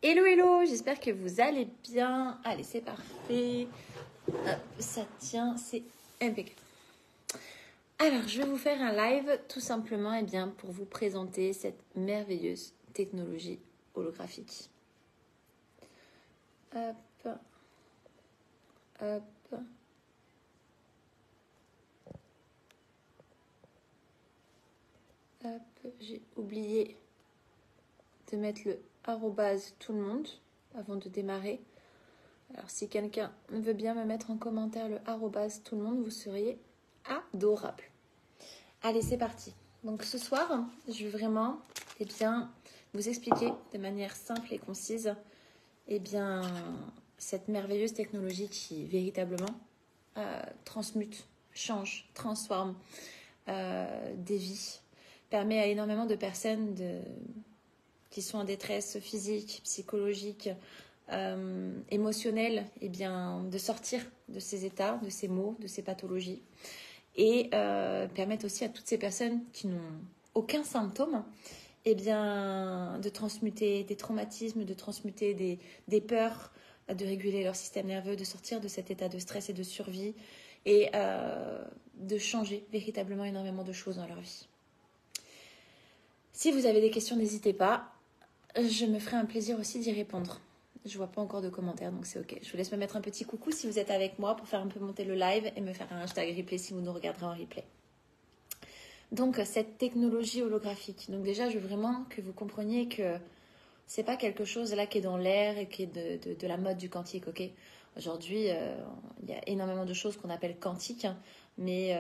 Hello, hello, j'espère que vous allez bien. Allez, c'est parfait. Hop, ça tient, c'est impeccable. Alors, je vais vous faire un live tout simplement pour vous présenter cette merveilleuse technologie holographique. Hop, hop. Hop, j'ai oublié de mettre le arrobase tout le monde avant de démarrer. Alors, si quelqu'un veut bien me mettre en commentaire le arrobase tout le monde, vous seriez adorable. Allez, c'est parti. Donc, ce soir, je vais vraiment vous expliquer de manière simple et concise cette merveilleuse technologie qui véritablement transmute, change, transforme des vies, permet à énormément de personnes qui sont en détresse physique, psychologique, émotionnelle, de sortir de ces états, de ces maux, de ces pathologies, et permettre aussi à toutes ces personnes qui n'ont aucun symptôme, de transmuter des traumatismes, de transmuter des peurs, de réguler leur système nerveux, de sortir de cet état de stress et de survie, et de changer véritablement énormément de choses dans leur vie. Si vous avez des questions, n'hésitez pas. Je me ferai un plaisir aussi d'y répondre. Je vois pas encore de commentaires, donc c'est ok. Je vous laisse me mettre un petit coucou si vous êtes avec moi pour faire un peu monter le live et me faire un hashtag replay si vous nous regarderez en replay. Donc, cette technologie holographique. Donc déjà, je veux vraiment que vous compreniez que c'est pas quelque chose là qui est dans l'air et qui est de la mode du quantique, ok? Aujourd'hui, il y a énormément de choses qu'on appelle quantiques, mais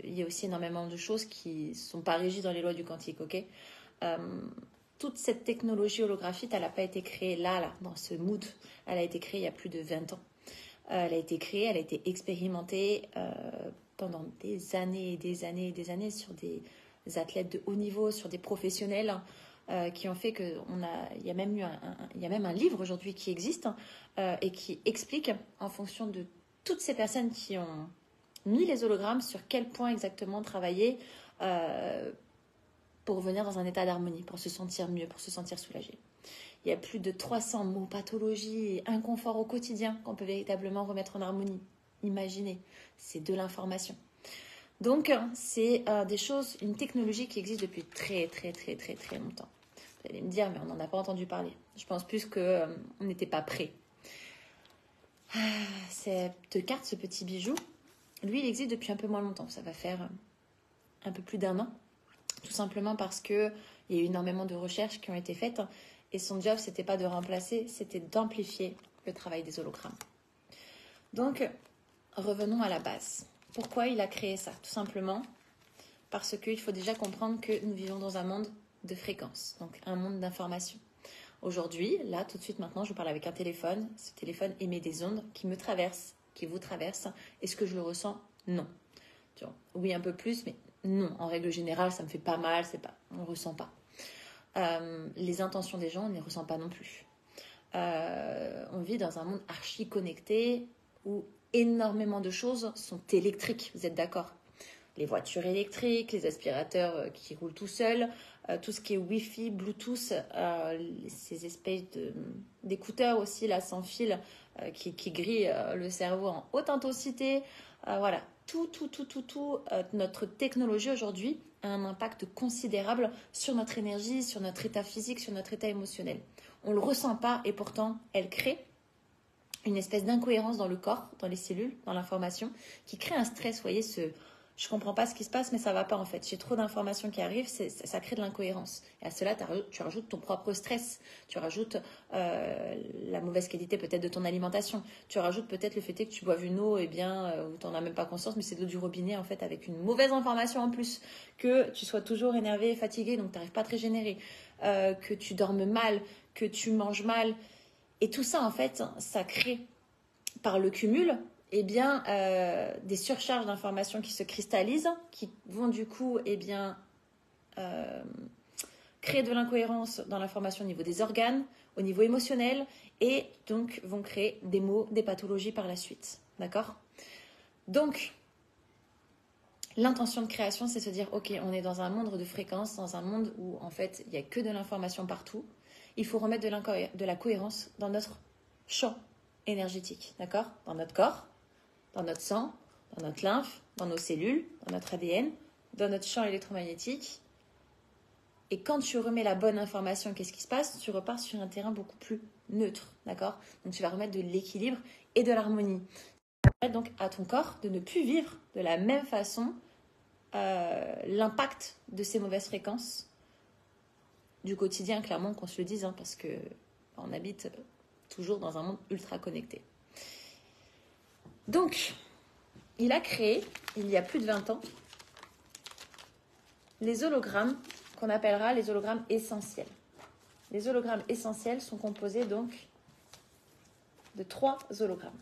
il y a aussi énormément de choses qui sont pas régies dans les lois du quantique, ok? Toute cette technologie holographique, elle n'a pas été créée là, dans ce mood. Elle a été créée il y a plus de 20 ans. Elle a été créée, elle a été expérimentée pendant des années et des années et des années sur des athlètes de haut niveau, sur des professionnels qui ont fait il y a même un livre aujourd'hui qui existe et qui explique en fonction de toutes ces personnes qui ont mis les hologrammes sur quel point exactement travailler pour venir dans un état d'harmonie, pour se sentir mieux, pour se sentir soulagé. Il y a plus de 300 mots, pathologies et inconfort au quotidien qu'on peut véritablement remettre en harmonie. Imaginez, c'est de l'information. Donc, c'est des choses, une technologie qui existe depuis très, très, très, très, très longtemps. Vous allez me dire, mais on n'en a pas entendu parler. Je pense plus qu'on n'était pas prêt. Cette carte, ce petit bijou, lui, il existe depuis un peu moins longtemps. Ça va faire un peu plus d'un an. Tout simplement parce qu'il y a eu énormément de recherches qui ont été faites. Et son job, c'était pas de remplacer, c'était d'amplifier le travail des hologrammes. Donc, revenons à la base. Pourquoi il a créé ça? Tout simplement parce qu'il faut déjà comprendre que nous vivons dans un monde de fréquences, donc un monde d'information. Aujourd'hui, là, tout de suite maintenant, je parle avec un téléphone. Ce téléphone émet des ondes qui me traversent, qui vous traversent. Est-ce que je le ressens? Non. Oui, un peu plus, mais non. En règle générale, ça me fait pas mal, on ne ressent pas. Les intentions des gens, on ne les ressent pas non plus. On vit dans un monde archi connecté où énormément de choses sont électriques, vous êtes d'accord? Les voitures électriques, les aspirateurs qui roulent tout seuls, tout ce qui est Wi-Fi, Bluetooth, ces espèces d'écouteurs aussi là sans fil qui grillent le cerveau en haute intensité. Voilà, tout, notre technologie aujourd'hui a un impact considérable sur notre énergie, sur notre état physique, sur notre état émotionnel. On ne le ressent pas et pourtant elle crée une espèce d'incohérence dans le corps, dans les cellules, dans l'information, qui crée un stress. Vous voyez, je comprends pas ce qui se passe, mais ça va pas en fait. J'ai trop d'informations qui arrivent, ça crée de l'incohérence. Et à cela, tu rajoutes ton propre stress. Tu rajoutes la mauvaise qualité peut-être de ton alimentation. Tu rajoutes peut-être le fait que tu boives une eau, où tu n'en as même pas conscience, mais c'est de l'eau du robinet en fait, avec une mauvaise information en plus. Que tu sois toujours énervé et fatigué, donc tu n'arrives pas à te régénérer. Que tu dormes mal, que tu manges mal. Et tout ça, en fait, ça crée, par le cumul, des surcharges d'informations qui se cristallisent, qui vont du coup, créer de l'incohérence dans l'information au niveau des organes, au niveau émotionnel, et donc vont créer des maux, des pathologies par la suite. D'accord? Donc, l'intention de création, c'est se dire, ok, on est dans un monde de fréquences, dans un monde où, en fait, il n'y a que de l'information partout, il faut remettre de la cohérence dans notre champ énergétique, d'accord? Dans notre corps, dans notre sang, dans notre lymphe, dans nos cellules, dans notre ADN, dans notre champ électromagnétique. Et quand tu remets la bonne information, qu'est-ce qui se passe? Tu repars sur un terrain beaucoup plus neutre, d'accord? Donc tu vas remettre de l'équilibre et de l'harmonie. Ça permet donc à ton corps de ne plus vivre de la même façon l'impact de ces mauvaises fréquences du quotidien, clairement, qu'on se le dise, hein, parce que on habite toujours dans un monde ultra connecté. Donc, il a créé, il y a plus de 20 ans, les hologrammes qu'on appellera les hologrammes essentiels. Les hologrammes essentiels sont composés donc de 3 hologrammes.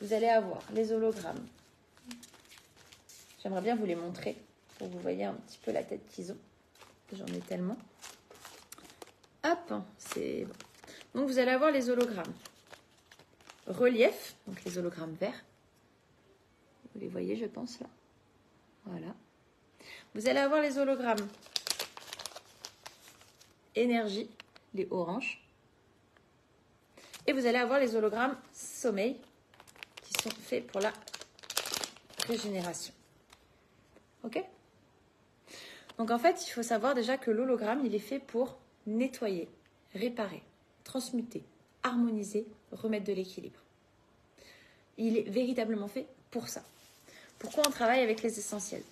Vous allez avoir les hologrammes. J'aimerais bien vous les montrer pour que vous voyez un petit peu la tête qu'ils ont. J'en ai tellement. Hop, c'est bon. Donc vous allez avoir les hologrammes relief, donc les hologrammes verts. Vous les voyez, je pense, là. Voilà. Vous allez avoir les hologrammes énergie, les oranges. Et vous allez avoir les hologrammes sommeil, qui sont faits pour la régénération. Ok? Donc en fait, il faut savoir déjà que l'hologramme, il est fait pour nettoyer, réparer, transmuter, harmoniser, remettre de l'équilibre. Il est véritablement fait pour ça. Pourquoi on travaille avec les essentiels?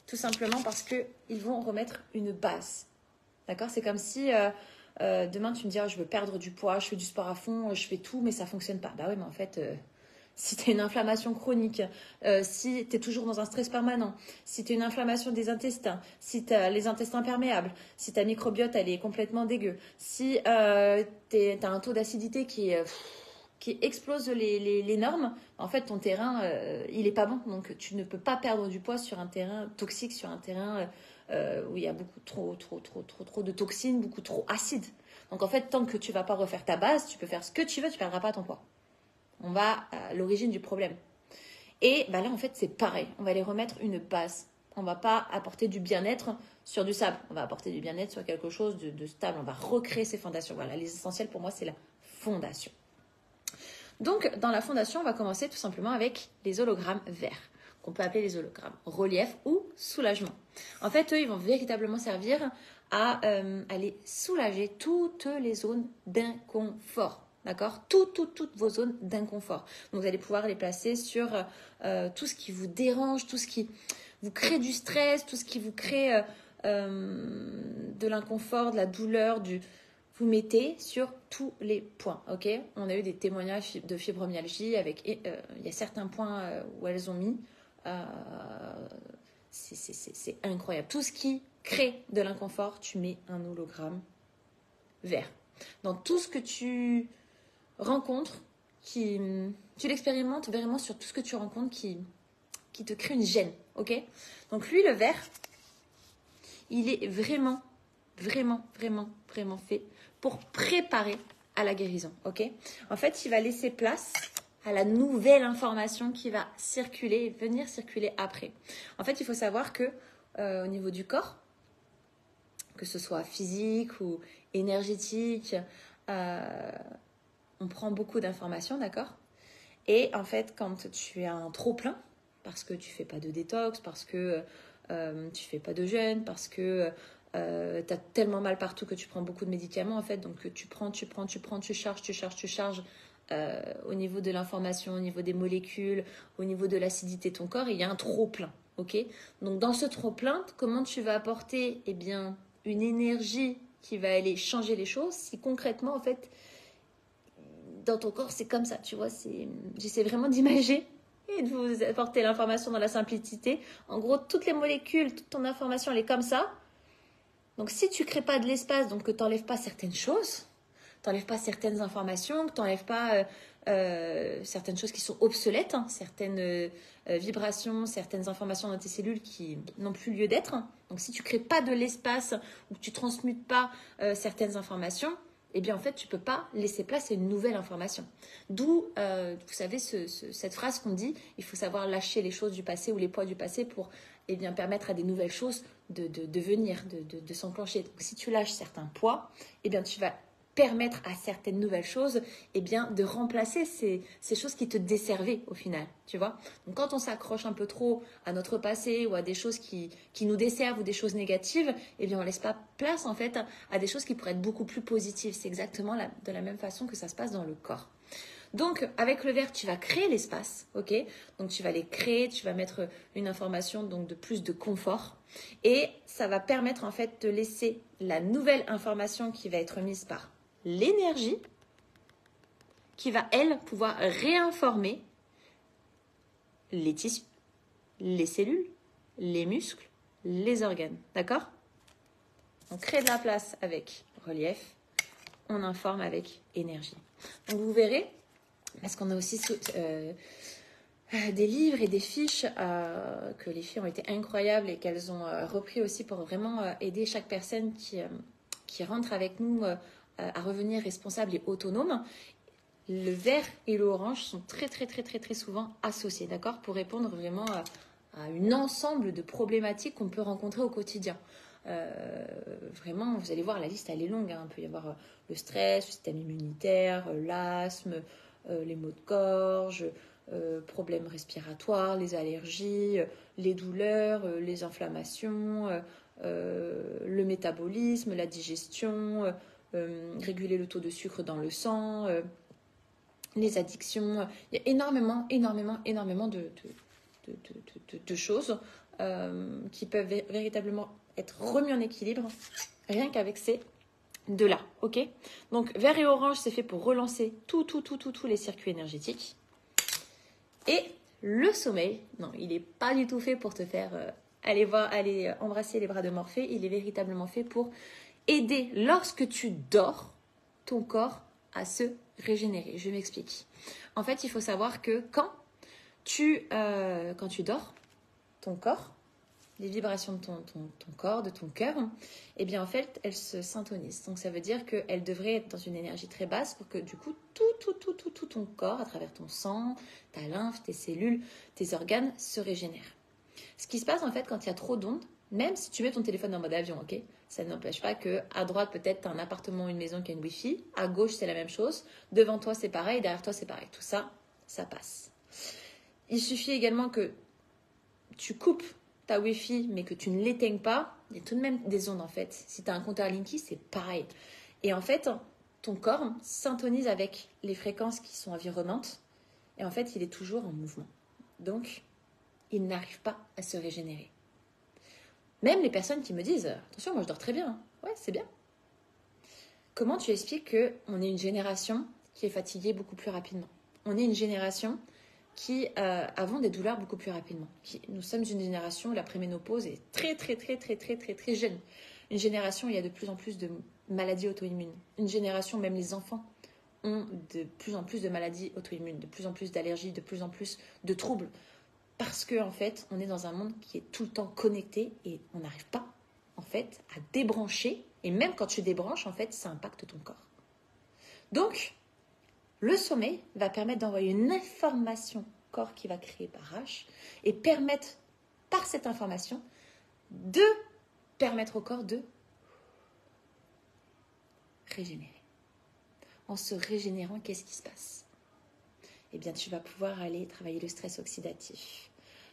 Tout simplement parce qu'ils vont remettre une base. D'accord? C'est comme si demain tu me dis je veux perdre du poids, je fais du sport à fond, je fais tout, mais ça ne fonctionne pas. Bah oui, mais en fait, si tu as une inflammation chronique, si tu es toujours dans un stress permanent, si tu as une inflammation des intestins, si tu as les intestins perméables, si ta microbiote elle est complètement dégueu, si tu as un taux d'acidité qui explose les normes, en fait ton terrain il est pas bon, donc tu ne peux pas perdre du poids sur un terrain toxique, sur un terrain où il y a beaucoup trop de toxines, beaucoup trop acide. Donc en fait, tant que tu vas pas refaire ta base, tu peux faire ce que tu veux, tu perdras pas ton poids. On va à l'origine du problème. Et là en fait c'est pareil, on va aller remettre une base. On va pas apporter du bien-être sur du sable, on va apporter du bien-être sur quelque chose de stable, on va recréer ces fondations. Voilà, les essentiels pour moi c'est la fondation. Donc, dans la fondation, on va commencer tout simplement avec les hologrammes verts, qu'on peut appeler les hologrammes relief ou soulagement. En fait, eux, ils vont véritablement servir à aller soulager toutes les zones d'inconfort. D'accord? Toutes vos zones d'inconfort. Donc, vous allez pouvoir les placer sur tout ce qui vous dérange, tout ce qui vous crée du stress, tout ce qui vous crée de l'inconfort, de la douleur, vous mettez sur tous les points, ok? On a eu des témoignages de fibromyalgie avec, il y a certains points où elles ont mis, c'est incroyable. Tout ce qui crée de l'inconfort, tu mets un hologramme vert. Dans tout ce que tu rencontres, tu l'expérimentes vraiment sur tout ce que tu rencontres qui te crée une gêne, ok? Donc lui, le vert, il est vraiment fait pour préparer à la guérison, ok? En fait, il va laisser place à la nouvelle information qui va circuler et venir circuler après. En fait, il faut savoir que au niveau du corps, que ce soit physique ou énergétique, on prend beaucoup d'informations, d'accord? Et en fait, quand tu as un trop-plein, parce que tu fais pas de détox, parce que tu fais pas de jeûne, parce que tu as tellement mal partout que tu prends beaucoup de médicaments en fait, donc tu prends, tu charges au niveau de l'information, au niveau des molécules, au niveau de l'acidité de ton corps, il y a un trop plein, ok? Donc dans ce trop plein, comment tu vas apporter une énergie qui va aller changer les choses si concrètement en fait dans ton corps c'est comme ça, tu vois, j'essaie vraiment d'imager et de vous apporter l'information dans la simplicité. En gros, toutes les molécules, toute ton information elle est comme ça. Donc, si tu ne crées pas de l'espace, donc que tu n'enlèves pas certaines choses, tu n'enlèves pas certaines informations, que tu n'enlèves pas certaines choses qui sont obsolètes, hein, certaines vibrations, certaines informations dans tes cellules qui n'ont plus lieu d'être. Donc, si tu ne crées pas de l'espace ou que tu ne transmutes pas certaines informations, eh bien, en fait, tu ne peux pas laisser place à une nouvelle information. D'où, vous savez, cette phrase qu'on dit, il faut savoir lâcher les choses du passé ou les poids du passé pour eh bien, permettre à des nouvelles choses de venir, de s'enclencher. Donc, si tu lâches certains poids, eh bien, tu vas permettre à certaines nouvelles choses eh bien, de remplacer ces choses qui te desservaient au final, tu vois. Donc quand on s'accroche un peu trop à notre passé ou à des choses qui nous desservent ou des choses négatives, eh bien on laisse pas place en fait à des choses qui pourraient être beaucoup plus positives. C'est exactement de la même façon que ça se passe dans le corps. Donc, avec le verre, tu vas créer l'espace, ok? Donc, tu vas les créer, tu vas mettre une information donc de plus de confort. Et ça va permettre en fait de laisser la nouvelle information qui va être mise par l'énergie, qui va, elle, pouvoir réinformer les tissus, les cellules, les muscles, les organes, d'accord? On crée de la place avec relief, on informe avec énergie. Donc, vous verrez, parce qu'on a aussi des livres et des fiches que les filles ont été incroyables et qu'elles ont repris aussi pour vraiment aider chaque personne qui rentre avec nous à revenir responsable et autonome. Le vert et l'orange sont très très très très très souvent associés, d'accord, pour répondre vraiment à un ensemble de problématiques qu'on peut rencontrer au quotidien. Vraiment, vous allez voir, la liste elle est longue, hein. Il peut y avoir le stress, le système immunitaire, l'asthme, les maux de gorge, problèmes respiratoires, les allergies, les douleurs, les inflammations, le métabolisme, la digestion, réguler le taux de sucre dans le sang, les addictions. Il y a énormément de choses qui peuvent véritablement être remis en équilibre rien qu'avec ces deux-là, ok? Donc, vert et orange, c'est fait pour relancer tous les circuits énergétiques. Et le sommeil, non, il n'est pas du tout fait pour te faire aller embrasser les bras de Morphée. Il est véritablement fait pour aider, lorsque tu dors, ton corps à se régénérer. Je m'explique. En fait, il faut savoir que quand tu dors, ton corps, les vibrations de ton corps, de ton cœur, eh bien en fait, elles se syntonisent. Donc ça veut dire qu'elles devraient être dans une énergie très basse pour que du coup, tout ton corps, à travers ton sang, ta lymphe, tes cellules, tes organes, se régénèrent. Ce qui se passe en fait quand il y a trop d'ondes, même si tu mets ton téléphone en mode avion, ok, ça n'empêche pas qu'à droite, peut-être, tu as un appartement ou une maison qui a une Wi-Fi, à gauche, c'est la même chose, devant toi, c'est pareil, derrière toi, c'est pareil. Tout ça, ça passe. Il suffit également que tu coupes ta Wi-Fi, mais que tu ne l'éteignes pas, il y a tout de même des ondes en fait. Si tu as un compteur Linky, c'est pareil. Et en fait, ton corps syntonise avec les fréquences qui sont environnantes. Et en fait, il est toujours en mouvement. Donc, il n'arrive pas à se régénérer. Même les personnes qui me disent « Attention, moi je dors très bien. » Ouais, c'est bien. Comment tu expliques qu'on est une génération qui est fatiguée beaucoup plus rapidement? On est une génération qui avons des douleurs beaucoup plus rapidement. Nous sommes une génération où la préménopause est très jeune. Une génération où il y a de plus en plus de maladies auto-immunes. Une génération où même les enfants ont de plus en plus de maladies auto-immunes, de plus en plus d'allergies, de plus en plus de troubles. Parce qu'en fait, on est dans un monde qui est tout le temps connecté et on n'arrive pas en fait à débrancher. Et même quand tu débranches, en fait, ça impacte ton corps. Donc, le sommeil va permettre d'envoyer une information au corps qui va créer barrage et permettre, par cette information, de permettre au corps de régénérer. En se régénérant, qu'est-ce qui se passe? Eh bien, tu vas pouvoir aller travailler le stress oxydatif.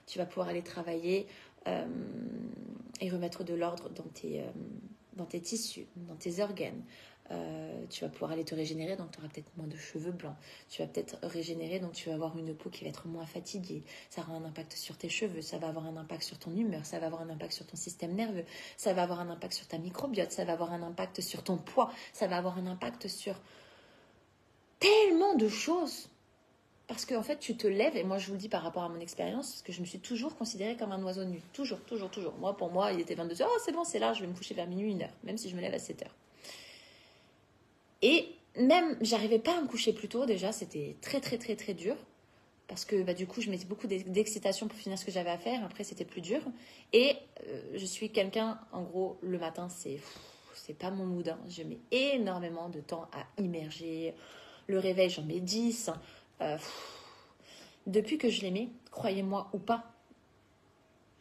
Tu vas pouvoir aller travailler et remettre de l'ordre dans tes tissus, dans tes organes. Tu vas pouvoir aller te régénérer, donc tu auras peut-être moins de cheveux blancs. Tu vas peut-être régénérer, donc tu vas avoir une peau qui va être moins fatiguée. Ça aura un impact sur tes cheveux, ça va avoir un impact sur ton humeur, ça va avoir un impact sur ton système nerveux, ça va avoir un impact sur ta microbiote, ça va avoir un impact sur ton poids, ça va avoir un impact sur tellement de choses. Parce qu'en fait, tu te lèves, et moi je vous le dis par rapport à mon expérience, parce que je me suis toujours considérée comme un oiseau de nuit. Toujours. Moi, pour moi, il était 22h, oh c'est bon, c'est là, je vais me coucher vers minuit, 1h, même si je me lève à 7h. Et même, j'arrivais pas à me coucher plus tôt déjà, c'était très dur. Parce que du coup, je mettais beaucoup d'excitation pour finir ce que j'avais à faire. Après, c'était plus dur. Et je suis quelqu'un, en gros, le matin, c'est pas mon mood. Hein. Je mets énormément de temps à immerger. Le réveil, j'en mets 10. Depuis que je les mets, croyez-moi ou pas,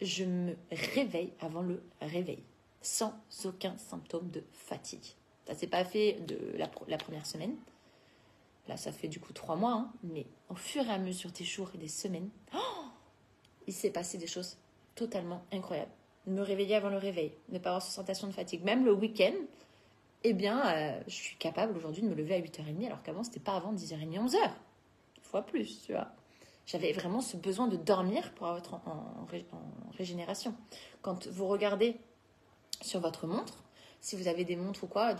je me réveille avant le réveil, sans aucun symptôme de fatigue. Ça ne s'est pas fait de la première semaine. Là, ça fait du coup 3 mois, hein, mais au fur et à mesure des jours et des semaines, il s'est passé des choses totalement incroyables. Me réveiller avant le réveil, ne pas avoir cette sensation de fatigue. Même le week-end, eh bien, je suis capable aujourd'hui de me lever à 8h30, alors qu'avant, c'était pas avant 10h30, 11h. Une fois plus, tu vois. J'avais vraiment ce besoin de dormir pour être en régénération. Quand vous regardez sur votre montre, si vous avez des montres ou quoi,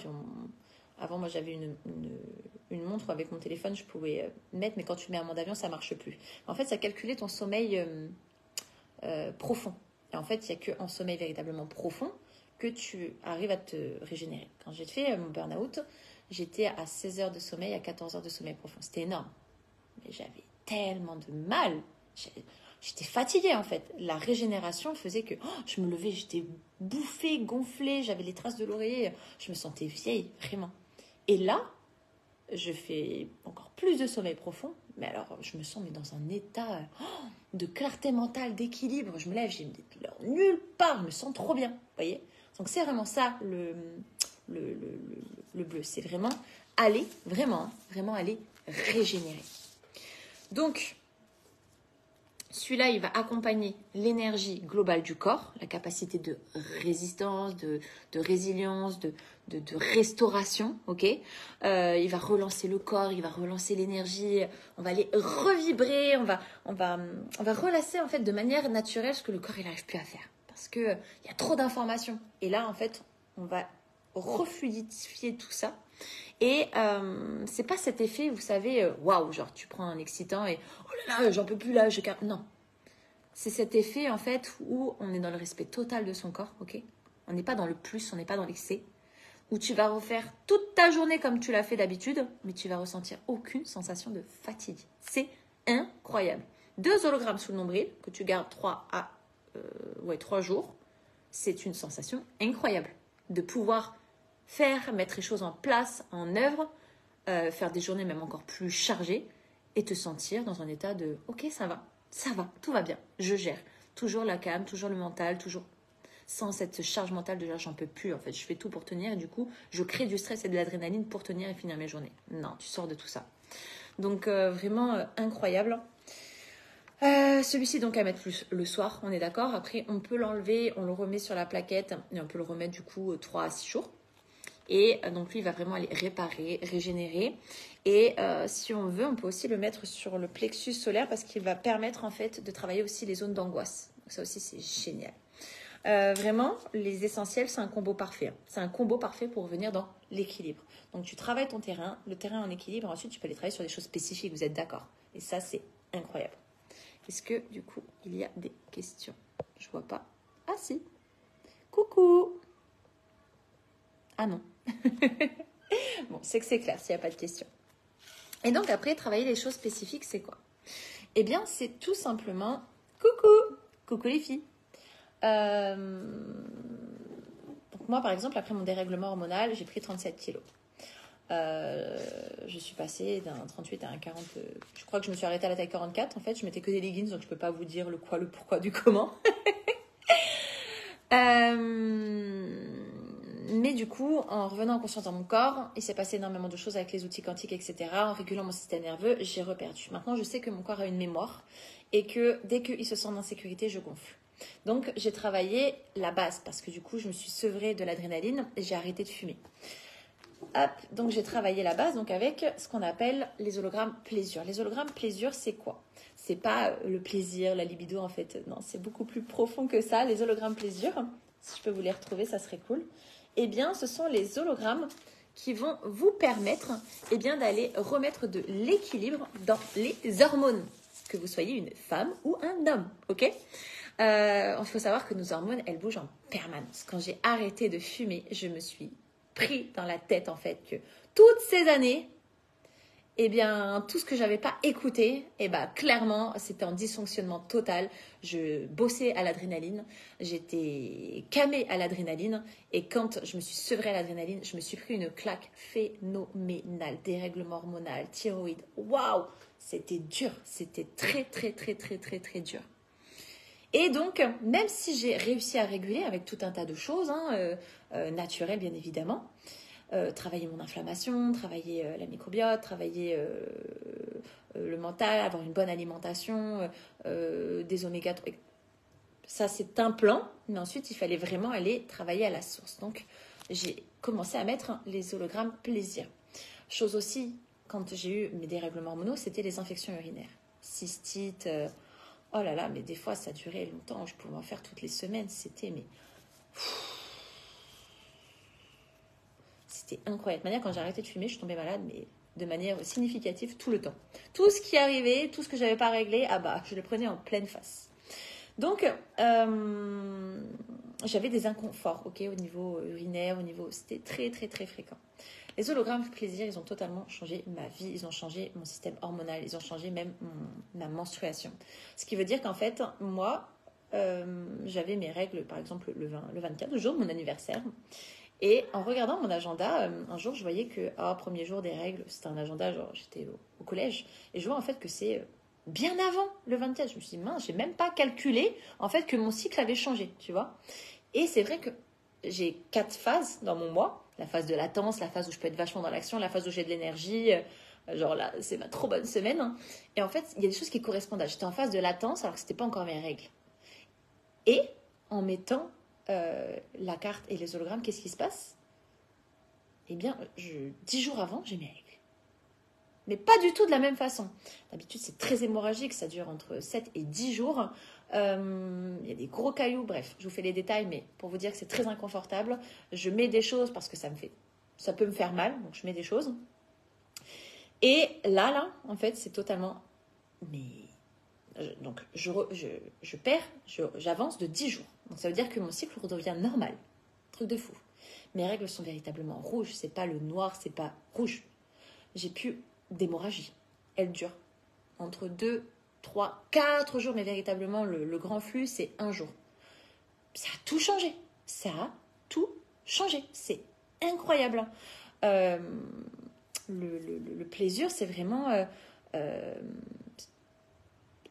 avant moi j'avais une montre où avec mon téléphone je pouvais mettre, mais quand tu mets en mode avion ça marche plus. En fait ça calculait ton sommeil profond. Et en fait il n'y a qu'en sommeil véritablement profond que tu arrives à te régénérer. Quand j'ai fait mon burn-out, j'étais à 16 heures de sommeil, à 14 heures de sommeil profond. C'était énorme. Mais j'avais tellement de mal. J'étais fatiguée en fait. La régénération faisait que je me levais, j'étais bouffée, gonflée, j'avais les traces de l'oreiller. Je me sentais vieille, vraiment. Et là, je fais encore plus de sommeil profond. Mais alors, je me sens dans un état de clarté mentale, d'équilibre. Je me lève, j'ai des douleurs nulle part. Je me sens trop bien, vous voyez. Donc c'est vraiment ça le bleu. C'est vraiment aller, vraiment aller régénérer. Donc, celui-là, il va accompagner l'énergie globale du corps, la capacité de résistance, de résilience, de restauration, ok. Il va relancer le corps, il va relancer l'énergie, on va aller revibrer, on va relasser en fait de manière naturelle ce que le corps il n'arrive plus à faire. Parce qu'il y a trop d'informations. Et là, en fait, on va refluidifier tout ça. Et c'est pas cet effet, vous savez, waouh, genre tu prends un excitant et oh là là, j'en peux plus là, non. C'est cet effet en fait où on est dans le respect total de son corps, ok. On n'est pas dans le plus, on n'est pas dans l'excès. Où tu vas refaire toute ta journée comme tu l'as fait d'habitude, mais tu vas ressentir aucune sensation de fatigue. C'est incroyable. 2 hologrammes sous le nombril que tu gardes 3 jours, c'est une sensation incroyable de pouvoir mettre les choses en place, en œuvre, faire des journées même encore plus chargées et te sentir dans un état de « ok, ça va, tout va bien, je gère ». Toujours la calme, toujours le mental, toujours sans cette charge mentale de « j'en peux plus ». En fait, je fais tout pour tenir et du coup, je crée du stress et de l'adrénaline pour tenir et finir mes journées. Non, tu sors de tout ça. Donc, vraiment incroyable. Celui-ci donc à mettre plus le soir, on est d'accord. Après, on peut l'enlever, on le remet sur la plaquette et on peut le remettre du coup 3 à 6 jours. Et donc lui, il va vraiment aller réparer, régénérer. Et si on veut, on peut aussi le mettre sur le plexus solaire parce qu'il va permettre en fait de travailler aussi les zones d'angoisse. Donc ça aussi, c'est génial. Vraiment, les essentiels, c'est un combo parfait. C'est un combo parfait pour revenir dans l'équilibre. Donc tu travailles ton terrain, le terrain en équilibre. Ensuite, tu peux aller travailler sur des choses spécifiques, vous êtes d'accord. Et ça, c'est incroyable. Est-ce que du coup, il y a des questions? Je vois pas. Ah si. Coucou. Ah non. Bon, c'est que c'est clair s'il n'y a pas de questions. Et donc après, travailler les choses spécifiques, c'est quoi? Eh bien, c'est tout simplement... Coucou les filles. Donc moi, par exemple, après mon dérèglement hormonal, j'ai pris 37 kilos. Je suis passée d'un 38 à un 40. Je crois que je me suis arrêtée à la taille 44. En fait, je mettais que des leggings, donc je ne peux pas vous dire le quoi, le pourquoi, du comment. Mais du coup, en revenant en conscience dans mon corps, il s'est passé énormément de choses avec les outils quantiques, etc. En régulant mon système nerveux, j'ai reperdu. Maintenant, je sais que mon corps a une mémoire et que dès qu'il se sent en sécurité, je gonfle. Donc, j'ai travaillé la base parce que du coup, je me suis sevrée de l'adrénaline et j'ai arrêté de fumer. Hop, donc j'ai travaillé la base donc avec ce qu'on appelle les hologrammes plésure. Les hologrammes plésure, c'est quoi? C'est pas le plaisir, la libido en fait. Non, c'est beaucoup plus profond que ça. Les hologrammes plésure, si je peux vous les retrouver, ça serait cool. Eh bien, ce sont les hologrammes qui vont vous permettre d'aller remettre de l'équilibre dans les hormones, que vous soyez une femme ou un homme, ok? Il faut savoir que nos hormones, elles bougent en permanence. Quand j'ai arrêté de fumer, je me suis pris dans la tête en fait que toutes ces années, tout ce que j'avais pas écouté, clairement, c'était en dysfonctionnement total. Je bossais à l'adrénaline, j'étais camée à l'adrénaline et quand je me suis sevrée à l'adrénaline, je me suis pris une claque phénoménale, dérèglement hormonal, thyroïde. Waouh, c'était dur, c'était très très très très très très dur. Et donc, même si j'ai réussi à réguler avec tout un tas de choses, naturelles bien évidemment, travailler mon inflammation, travailler la microbiote, travailler le mental, avoir une bonne alimentation, des oméga 3. Ça, c'est un plan, mais ensuite, il fallait vraiment aller travailler à la source. Donc, j'ai commencé à mettre les hologrammes plaisir. Chose aussi, quand j'ai eu mes dérèglements hormonaux, c'était les infections urinaires. Cystite, oh là là, mais des fois, ça durait longtemps. Je pouvais en faire toutes les semaines. C'était incroyable. De manière, quand j'ai arrêté de fumer, je suis tombée malade, mais de manière significative tout le temps. Tout ce qui arrivait, tout ce que je n'avais pas réglé, je le prenais en pleine face. Donc, j'avais des inconforts, au niveau urinaire, c'était très, très, très fréquent. Les hologrammes plaisir, ils ont totalement changé ma vie, ils ont changé mon système hormonal, ils ont changé même ma menstruation. Ce qui veut dire qu'en fait, moi, j'avais mes règles, par exemple, le 24, le jour de mon anniversaire. Et en regardant mon agenda, un jour, je voyais que, premier jour des règles, c'était un agenda, genre j'étais au collège, et je vois en fait que c'est bien avant le 24. Je me suis dit, mince, j'ai même pas calculé en fait que mon cycle avait changé, tu vois. Et c'est vrai que j'ai 4 phases dans mon mois. La phase de latence, la phase où je peux être vachement dans l'action, la phase où j'ai de l'énergie, genre là, c'est ma trop bonne semaine. Et en fait, il y a des choses qui correspondent. J'étais en phase de latence alors que c'était pas encore mes règles. Et en mettant la carte et les hologrammes, qu'est-ce qui se passe? Eh bien, 10 jours avant, j'ai mes règles. Mais pas du tout de la même façon. D'habitude, c'est très hémorragique, ça dure entre 7 et 10 jours. Il y a des gros cailloux, bref, je vous fais les détails, mais pour vous dire que c'est très inconfortable. Je mets des choses parce que ça peut me faire mal, donc je mets des choses. Et là, en fait, c'est totalement... Donc, j'avance de 10 jours. Donc, ça veut dire que mon cycle redevient normal. Truc de fou. Mes règles sont véritablement rouges. C'est pas le noir, c'est pas rouge. J'ai plus d'hémorragie. Elle dure entre 2, 3, 4 jours, mais véritablement, le grand flux, c'est 1 jour. Ça a tout changé. Ça a tout changé. C'est incroyable. Le plaisir, c'est vraiment...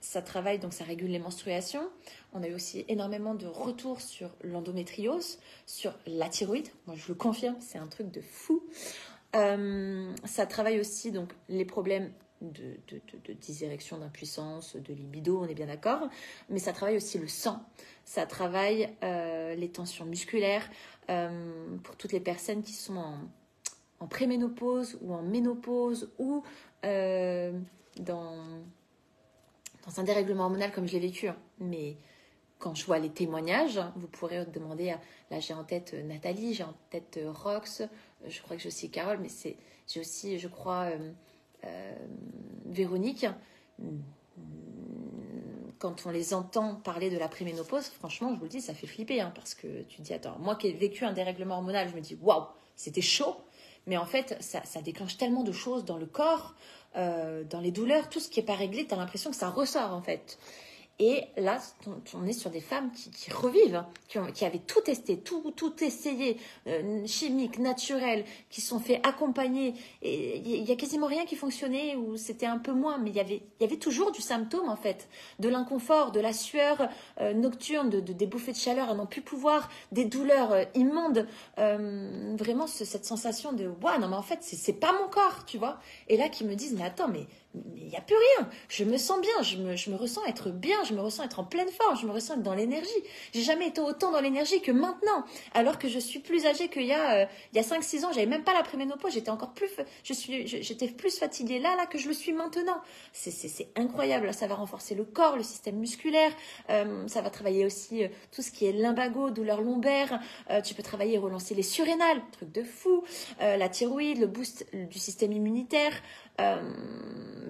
ça travaille, donc ça régule les menstruations. On a eu aussi énormément de retours sur l'endométriose, sur la thyroïde. Moi, je le confirme, c'est un truc de fou. Ça travaille aussi donc les problèmes de dysérection, d'impuissance, de libido, on est bien d'accord. Mais ça travaille aussi le sang. Ça travaille les tensions musculaires pour toutes les personnes qui sont en préménopause ou en ménopause ou dans un dérèglement hormonal comme je l'ai vécu. Mais quand je vois les témoignages, vous pourrez demander là, j'ai en tête Nathalie, j'ai en tête Rox, je crois que j'ai aussi Carole, mais j'ai aussi, je crois, Véronique. Quand on les entend parler de la préménopause, franchement, je vous le dis, ça fait flipper, parce que tu te dis, attends, moi qui ai vécu un dérèglement hormonal, je me dis, waouh, c'était chaud. Mais en fait, ça déclenche tellement de choses dans le corps, dans les douleurs, tout ce qui n'est pas réglé, tu as l'impression que ça ressort en fait. Et là, on est sur des femmes qui revivent, qui avaient tout testé, tout essayé, chimique, naturel, qui sont fait accompagner. Et il y a quasiment rien qui fonctionnait, ou c'était un peu moins, mais il y avait toujours du symptôme en fait, de l'inconfort, de la sueur nocturne, des bouffées de chaleur à n'en plus pouvoir, des douleurs immondes, vraiment cette sensation de waouh, non mais en fait c'est pas mon corps, tu vois. Et là qui me disent mais attends, mais il n'y a plus rien, je me sens bien, je me ressens être bien, je me ressens être en pleine forme, je me ressens être dans l'énergie. J'ai jamais été autant dans l'énergie que maintenant, alors que je suis plus âgée qu'il y a 5-6 ans, j'avais même pas la préménopause, j'étais encore plus, j'étais plus fatiguée là que je le suis maintenant. C'est incroyable, ça va renforcer le corps, le système musculaire, ça va travailler aussi tout ce qui est lumbago, douleur lombaire, tu peux travailler et relancer les surrénales, truc de fou, la thyroïde, le boost du système immunitaire.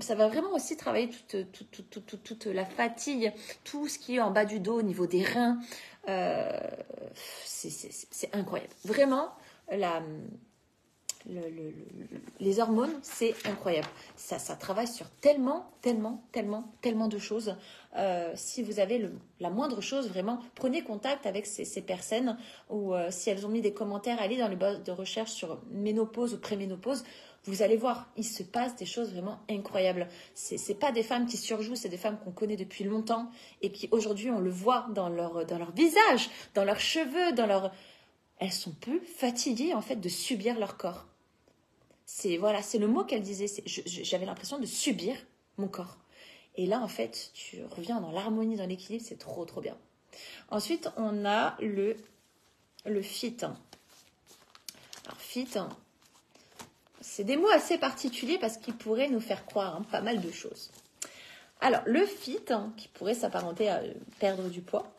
Ça va vraiment aussi travailler toute la fatigue, tout ce qui est en bas du dos, au niveau des reins. C'est incroyable. Vraiment, les hormones, c'est incroyable. Ça travaille sur tellement de choses. Si vous avez la moindre chose, vraiment, prenez contact avec ces personnes ou si elles ont mis des commentaires, allez dans le bas de recherche sur ménopause ou préménopause. Vous allez voir, il se passe des choses vraiment incroyables. C'est pas des femmes qui surjouent, c'est des femmes qu'on connaît depuis longtemps et qui aujourd'hui on le voit dans leur visage, dans leurs cheveux, elles sont peu fatiguées en fait de subir leur corps. C'est le mot qu'elle disait. J'avais l'impression de subir mon corps. Et là, en fait, tu reviens dans l'harmonie, dans l'équilibre. C'est trop, trop bien. Ensuite, on a le fit. Alors, fit, c'est des mots assez particuliers parce qu'ils pourraient nous faire croire pas mal de choses. Alors, le fit, qui pourrait s'apparenter à perdre du poids,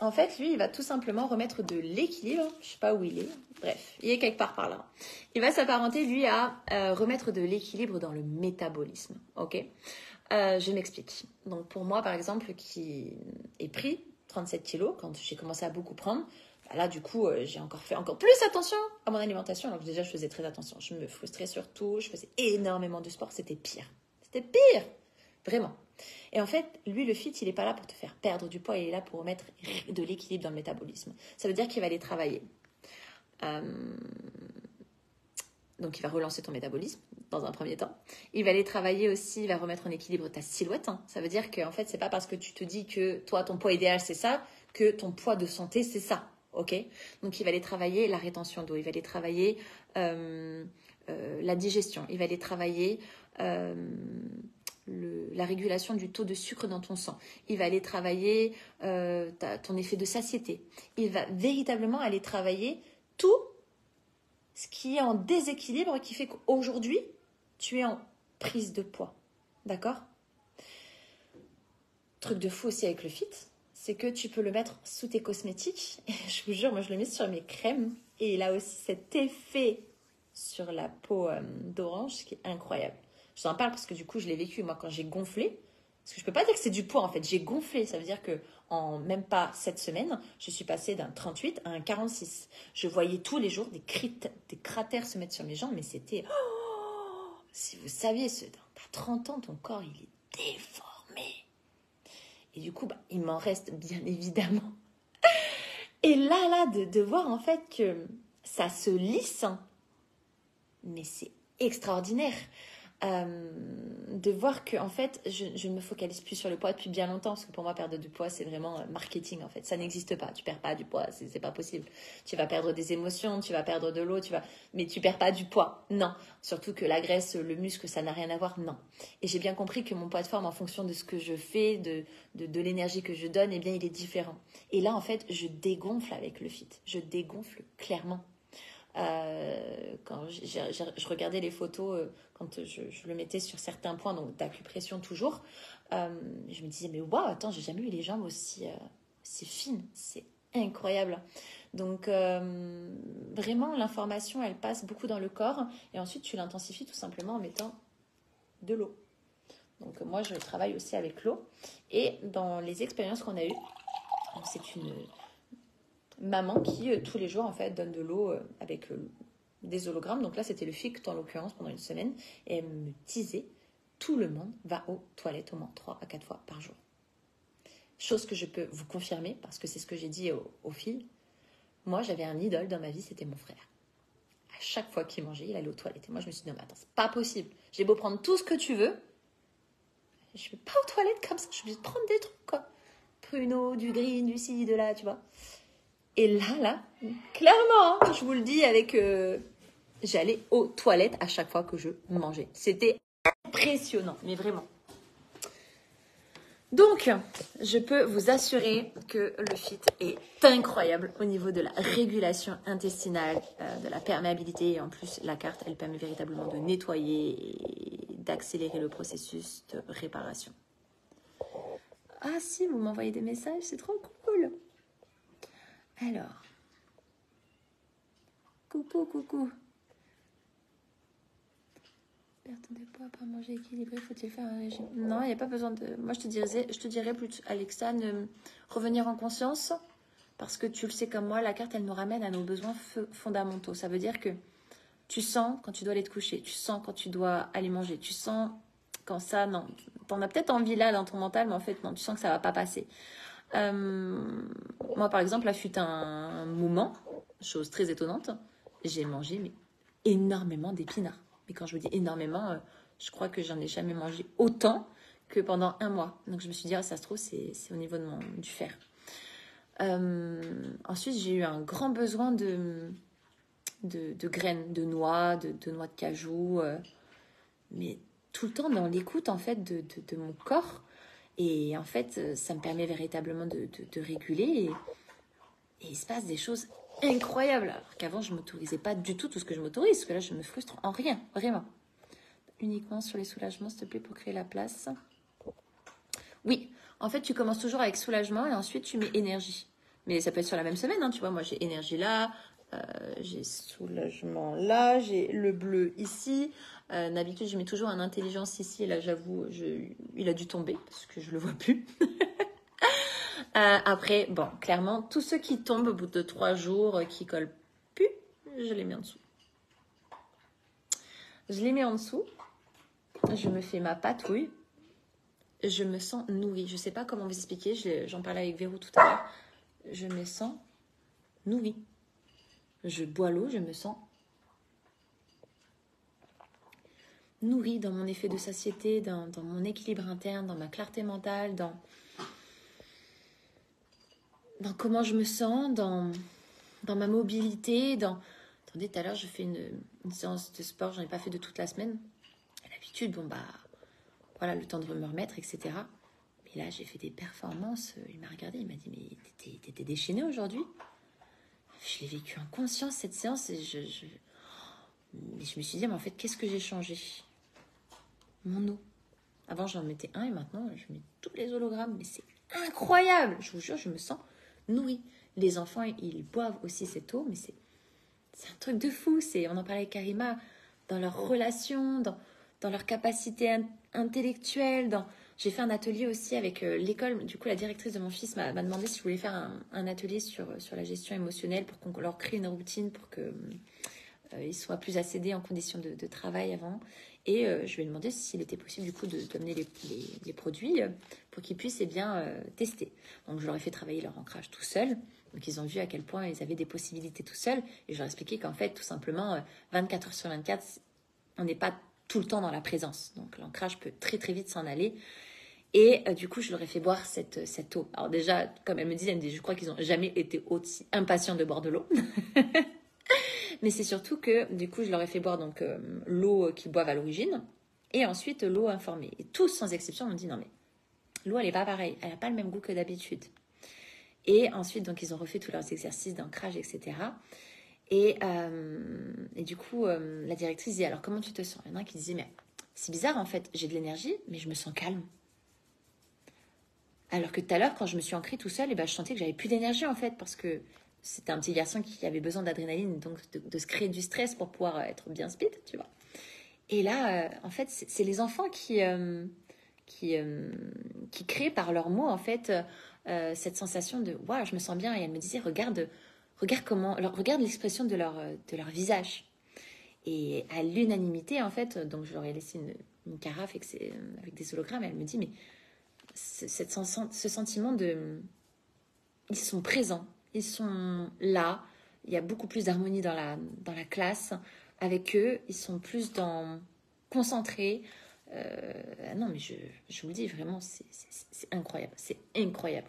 en fait, lui, il va tout simplement remettre de l'équilibre. Je ne sais pas où il est. Bref, il est quelque part par là. Il va s'apparenter, lui, à remettre de l'équilibre dans le métabolisme. Ok. Je m'explique. Donc, pour moi, par exemple, qui ai pris 37 kilos quand j'ai commencé à beaucoup prendre, là, du coup, j'ai fait encore plus attention à mon alimentation. Alors que déjà, je faisais très attention. Je me frustrais sur tout. Je faisais énormément de sport. C'était pire. C'était pire. Vraiment. Et en fait, lui, le fit, il n'est pas là pour te faire perdre du poids, il est là pour remettre de l'équilibre dans le métabolisme. Ça veut dire qu'il va aller travailler. Donc, il va relancer ton métabolisme dans un premier temps. Il va aller travailler aussi, il va remettre en équilibre ta silhouette. Ça veut dire qu'en fait, c'est pas parce que tu te dis que toi, ton poids idéal, c'est ça, que ton poids de santé, c'est ça. Ok. Donc, il va aller travailler la rétention d'eau, il va aller travailler la digestion, il va aller travailler la régulation du taux de sucre dans ton sang. Il va aller travailler ton effet de satiété. Il va véritablement aller travailler tout ce qui est en déséquilibre qui fait qu'aujourd'hui, tu es en prise de poids. D'accord ? Truc de fou aussi avec le fit, c'est que tu peux le mettre sous tes cosmétiques. Et je vous jure, moi je le mets sur mes crèmes. Et il a aussi cet effet sur la peau d'orange qui est incroyable. Je t'en parle parce que du coup, je l'ai vécu, moi, quand j'ai gonflé. Parce que je peux pas dire que c'est du poids, en fait. J'ai gonflé. Ça veut dire que en même pas 7 semaines, je suis passée d'un 38 à un 46. Je voyais tous les jours des cratères se mettre sur mes jambes, mais c'était... Oh, si vous saviez, t'as 30 ans, ton corps, il est déformé. Et du coup, il m'en reste bien évidemment. Et là, de voir en fait que ça se lisse, mais c'est extraordinaire. De voir que en fait je ne me focalise plus sur le poids depuis bien longtemps parce que pour moi perdre du poids c'est vraiment marketing en fait, ça n'existe pas, tu perds pas du poids, c'est pas possible, tu vas perdre des émotions, tu vas perdre de l'eau, mais tu perds pas du poids, non, surtout que la graisse, le muscle, ça n'a rien à voir, non. Et j'ai bien compris que mon poids de forme en fonction de ce que je fais, de l'énergie que je donne, eh bien il est différent. Et là en fait je dégonfle avec le fit, je dégonfle clairement. Quand je regardais les photos, quand je le mettais sur certains points, donc d'acupression toujours, je me disais mais waouh, attends, j'ai jamais eu les jambes aussi fines, c'est incroyable. Donc vraiment l'information elle passe beaucoup dans le corps et ensuite tu l'intensifies tout simplement en mettant de l'eau. Donc moi je travaille aussi avec l'eau et dans les expériences qu'on a eues, c'est une maman qui tous les jours en fait donne de l'eau avec des hologrammes. Donc là c'était le FIC en l'occurrence pendant une semaine et elle me disait tout le monde va aux toilettes au moins 3 à 4 fois par jour. Chose que je peux vous confirmer parce que c'est ce que j'ai dit aux filles. Moi j'avais un idole dans ma vie, c'était mon frère. À chaque fois qu'il mangeait, il allait aux toilettes. Et moi je me suis dit non mais attends, c'est pas possible. J'ai beau prendre tout ce que tu veux, je vais pas aux toilettes comme ça, je vais prendre des trucs quoi. Pruneau, du green, du ci, de là, tu vois. Et là, clairement, je vous le dis, j'allais aux toilettes à chaque fois que je mangeais. C'était impressionnant, mais vraiment. Donc, je peux vous assurer que le fit est incroyable au niveau de la régulation intestinale, de la perméabilité. Et en plus, la carte, elle permet véritablement de nettoyer et d'accélérer le processus de réparation. Ah si, vous m'envoyez des messages, c'est trop cool. Alors, coucou. Perte de poids, pas manger équilibré, faut-il faire un régime? Non, il n'y a pas besoin de... Moi, je te dirais plutôt, Alexa, revenir en conscience, parce que tu le sais comme moi, la carte, elle nous ramène à nos besoins fondamentaux. Ça veut dire que Tu sens quand tu dois aller te coucher. Tu sens quand tu dois aller manger. Tu sens quand ça, non. T'en as peut-être envie là dans ton mental, mais en fait, non, tu sens que ça va pas passer. Moi, par exemple, là, fut un moment, chose très étonnante, j'ai mangé mais énormément d'épinards. Mais quand je vous dis énormément, je crois que j'en ai jamais mangé autant que pendant un mois. Donc je me suis dit, ah, ça se trouve, c'est au niveau du fer. Ensuite, j'ai eu un grand besoin de graines, de noix, de noix de cajou, mais tout le temps dans l'écoute en fait de mon corps. Et en fait, ça me permet véritablement de réguler. Et il se passe des choses incroyables. Alors qu'avant, je ne m'autorisais pas du tout ce que je m'autorise. Parce que là, je me frustre en rien, vraiment. Uniquement sur les soulagements, s'il te plaît, pour créer la place. Oui, en fait, tu commences toujours avec soulagement et ensuite, tu mets énergie. Mais ça peut être sur la même semaine, hein, tu vois. Moi, j'ai énergie là, j'ai soulagement là, j'ai le bleu ici. D'habitude, je mets toujours un intelligence ici. Et là, j'avoue, il a dû tomber parce que je le vois plus. Après, bon, clairement, tous ceux qui tombent au bout de 3 jours, qui collent plus, je les mets en dessous. Je les mets en dessous. Je me fais ma patouille. Je me sens nourrie. Je ne sais pas comment vous expliquer. J'en parlais avec Véro tout à l'heure. Je me sens nourrie. Je bois l'eau, je me sens nourrie dans mon effet de satiété, dans mon équilibre interne, dans ma clarté mentale, dans comment je me sens, dans ma mobilité, Attendez, tout à l'heure, je fais une séance de sport, j'en ai pas fait de toute la semaine. À l'habitude, bon, bah, voilà, le temps de me remettre, etc. Mais là, j'ai fait des performances. Il m'a regardé, il m'a dit, mais t'étais déchaînée aujourd'hui? Je l'ai vécu en conscience, cette séance, et mais je me suis dit, mais en fait, qu'est-ce que j'ai changé? Mon eau. Avant, j'en mettais un, et maintenant, je mets tous les hologrammes. Mais c'est incroyable! Je vous jure, je me sens nourrie. Les enfants, ils boivent aussi cette eau, mais c'est un truc de fou. On en parlait avec Karima, dans leur relation, dans leur capacité intellectuelle. J'ai fait un atelier aussi avec l'école. Du coup, la directrice de mon fils m'a demandé si je voulais faire un atelier sur la gestion émotionnelle pour qu'on leur crée une routine pour qu'ils soient plus assédés en conditions de travail avant. Et je lui ai demandé s'il était possible du coup d'amener les produits pour qu'ils puissent tester. Donc je leur ai fait travailler leur ancrage tout seul. Donc ils ont vu à quel point ils avaient des possibilités tout seuls. Et je leur ai expliqué qu'en fait, tout simplement, 24 heures sur 24, on n'est pas tout le temps dans la présence. Donc l'ancrage peut très très vite s'en aller. Et du coup, je leur ai fait boire cette eau. Alors déjà, comme elle me dit, je crois qu'ils n'ont jamais été aussi impatients de boire de l'eau. Mais c'est surtout que, du coup, je leur ai fait boire donc l'eau qu'ils boivent à l'origine et ensuite l'eau informée. Et tous, sans exception, m'ont dit non mais l'eau, elle n'est pas pareille. Elle n'a pas le même goût que d'habitude. Et ensuite, donc, ils ont refait tous leurs exercices d'ancrage, etc. Et du coup, la directrice dit alors, comment tu te sens? Il y en a un qui disait mais c'est bizarre en fait, j'ai de l'énergie, mais je me sens calme. Alors que tout à l'heure, quand je me suis ancrée tout seul, je sentais que j'avais plus d'énergie en fait, parce que c'était un petit garçon qui avait besoin d'adrénaline, donc de se créer du stress pour pouvoir être bien speed, tu vois. Et là, en fait, c'est les enfants qui créent par leurs mots, en fait, cette sensation de « Waouh, je me sens bien ». Et elle me disait « Regarde l'expression de leur visage ». Et à l'unanimité, en fait, donc je leur ai laissé une carafe avec des hologrammes, et elle me dit « Mais ce sentiment de... Ils sont présents, ils sont là, il y a beaucoup plus d'harmonie dans la classe. Avec eux, ils sont plus concentrés. Non, mais je vous le dis, vraiment, c'est incroyable. C'est incroyable.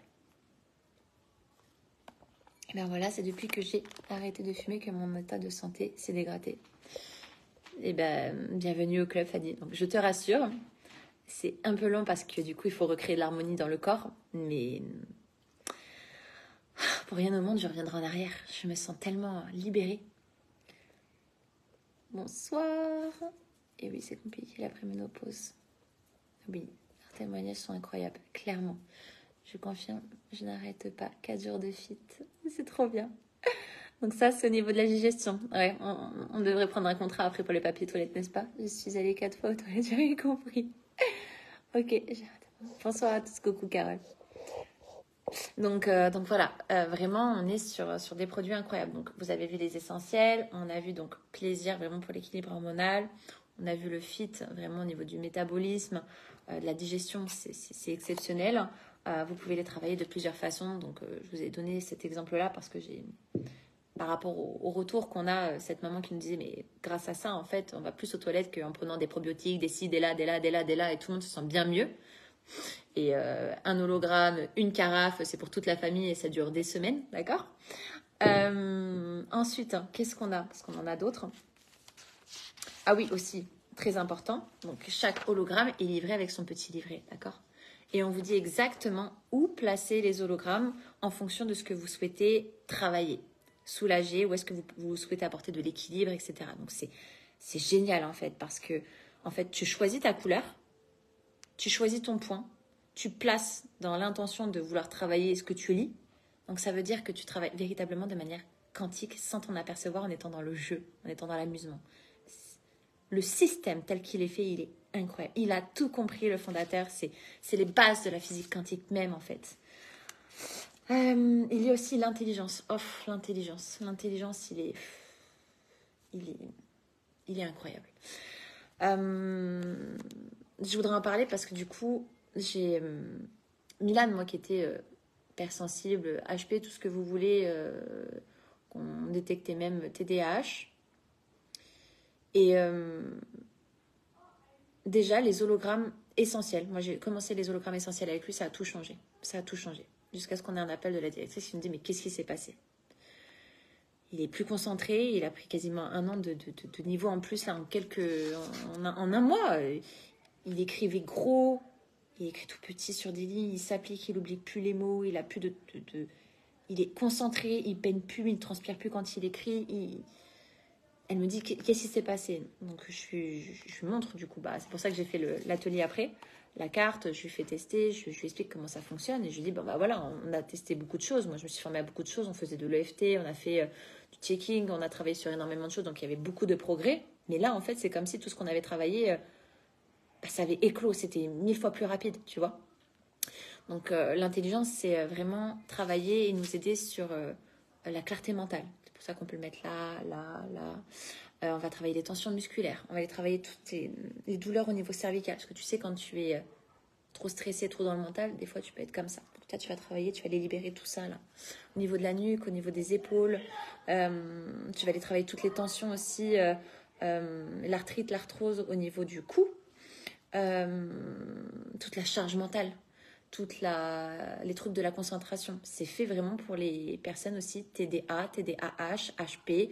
Et bien voilà, c'est depuis que j'ai arrêté de fumer que mon état de santé s'est dégradé. Et ben, bienvenue au club, Fanny. Donc, je te rassure, c'est un peu long parce que du coup, il faut recréer de l'harmonie dans le corps. Mais pour rien au monde, je reviendrai en arrière. Je me sens tellement libérée. Bonsoir. Et oui, c'est compliqué l'après-ménopause. Oui, leurs témoignages sont incroyables, clairement. Je confirme, je n'arrête pas. 4 jours de fit, c'est trop bien. Donc ça, c'est au niveau de la digestion. Ouais, on devrait prendre un contrat après pour les papiers toilettes, n'est-ce pas? Je suis allée 4 fois aux toilettes, j'avais compris. Ok, j'arrête. Bonsoir à tous, coucou Carole. Donc voilà, vraiment, on est sur des produits incroyables. Donc, vous avez vu les essentiels, on a vu donc plaisir vraiment pour l'équilibre hormonal, on a vu le fit vraiment au niveau du métabolisme, de la digestion, c'est exceptionnel. Vous pouvez les travailler de plusieurs façons. Donc, je vous ai donné cet exemple-là parce que par rapport au retour qu'on a, cette maman qui nous disait, mais grâce à ça, en fait, on va plus aux toilettes qu'en prenant des probiotiques, des ci, des là, des là, des là, des là, et tout le monde se sent bien mieux. Et un hologramme, une carafe, c'est pour toute la famille et ça dure des semaines, d'accord. Ensuite, qu'est-ce qu'on a? Parce qu'on en a d'autres. Ah oui, aussi, très important. Donc, chaque hologramme est livré avec son petit livret, d'accord. Et on vous dit exactement où placer les hologrammes en fonction de ce que vous souhaitez travailler, soulager, où est-ce que vous souhaitez apporter de l'équilibre, etc. Donc, c'est génial, en fait, parce que, en fait, tu choisis ta couleur, tu choisis ton point, tu places dans l'intention de vouloir travailler ce que tu lis. Donc, ça veut dire que tu travailles véritablement de manière quantique sans t'en apercevoir en étant dans le jeu, en étant dans l'amusement. Le système tel qu'il est fait, il est incroyable. Il a tout compris, le fondateur. C'est les bases de la physique quantique même, en fait. Il y a aussi l'intelligence. L'intelligence. L'intelligence, il est incroyable. Je voudrais en parler parce que du coup, j'ai Milan, moi qui était hypersensible, HP, tout ce que vous voulez, qu'on détectait même TDAH. Et déjà, les hologrammes essentiels. Moi, j'ai commencé les hologrammes essentiels avec lui, ça a tout changé. Ça a tout changé. Jusqu'à ce qu'on ait un appel de la directrice qui me dit, mais qu'est-ce qui s'est passé? Il est plus concentré, il a pris quasiment 1 an de niveau en plus, là, en un mois. Il écrivait gros, il écrit tout petit sur des lignes, il s'applique, il n'oublie plus les mots, il a plus il est concentré, il peine plus, il ne transpire plus quand il écrit. Elle me dit, qu'est-ce qui s'est passé? Donc je lui montre du coup, c'est pour ça que j'ai fait l'atelier après, la carte, je lui fais tester, je lui explique comment ça fonctionne et je lui dis, voilà, on a testé beaucoup de choses, moi je me suis formée à beaucoup de choses, on faisait de l'EFT, on a fait du checking, on a travaillé sur énormément de choses, donc il y avait beaucoup de progrès, mais là en fait c'est comme si tout ce qu'on avait travaillé, ça avait éclos, c'était 1000 fois plus rapide, tu vois. Donc l'intelligence c'est vraiment travailler et nous aider sur la clarté mentale. C'est pour ça qu'on peut le mettre là, là, là. On va travailler les tensions musculaires. On va aller travailler toutes les douleurs au niveau cervical. Parce que tu sais, quand tu es trop stressé, trop dans le mental, des fois, tu peux être comme ça. Donc là, tu vas travailler, tu vas aller libérer tout ça, là. Au niveau de la nuque, au niveau des épaules. Tu vas aller travailler toutes les tensions aussi. L'arthrite, l'arthrose au niveau du cou. Toute la charge mentale. Les trucs de la concentration. C'est fait vraiment pour les personnes aussi TDA, TDAH, HP,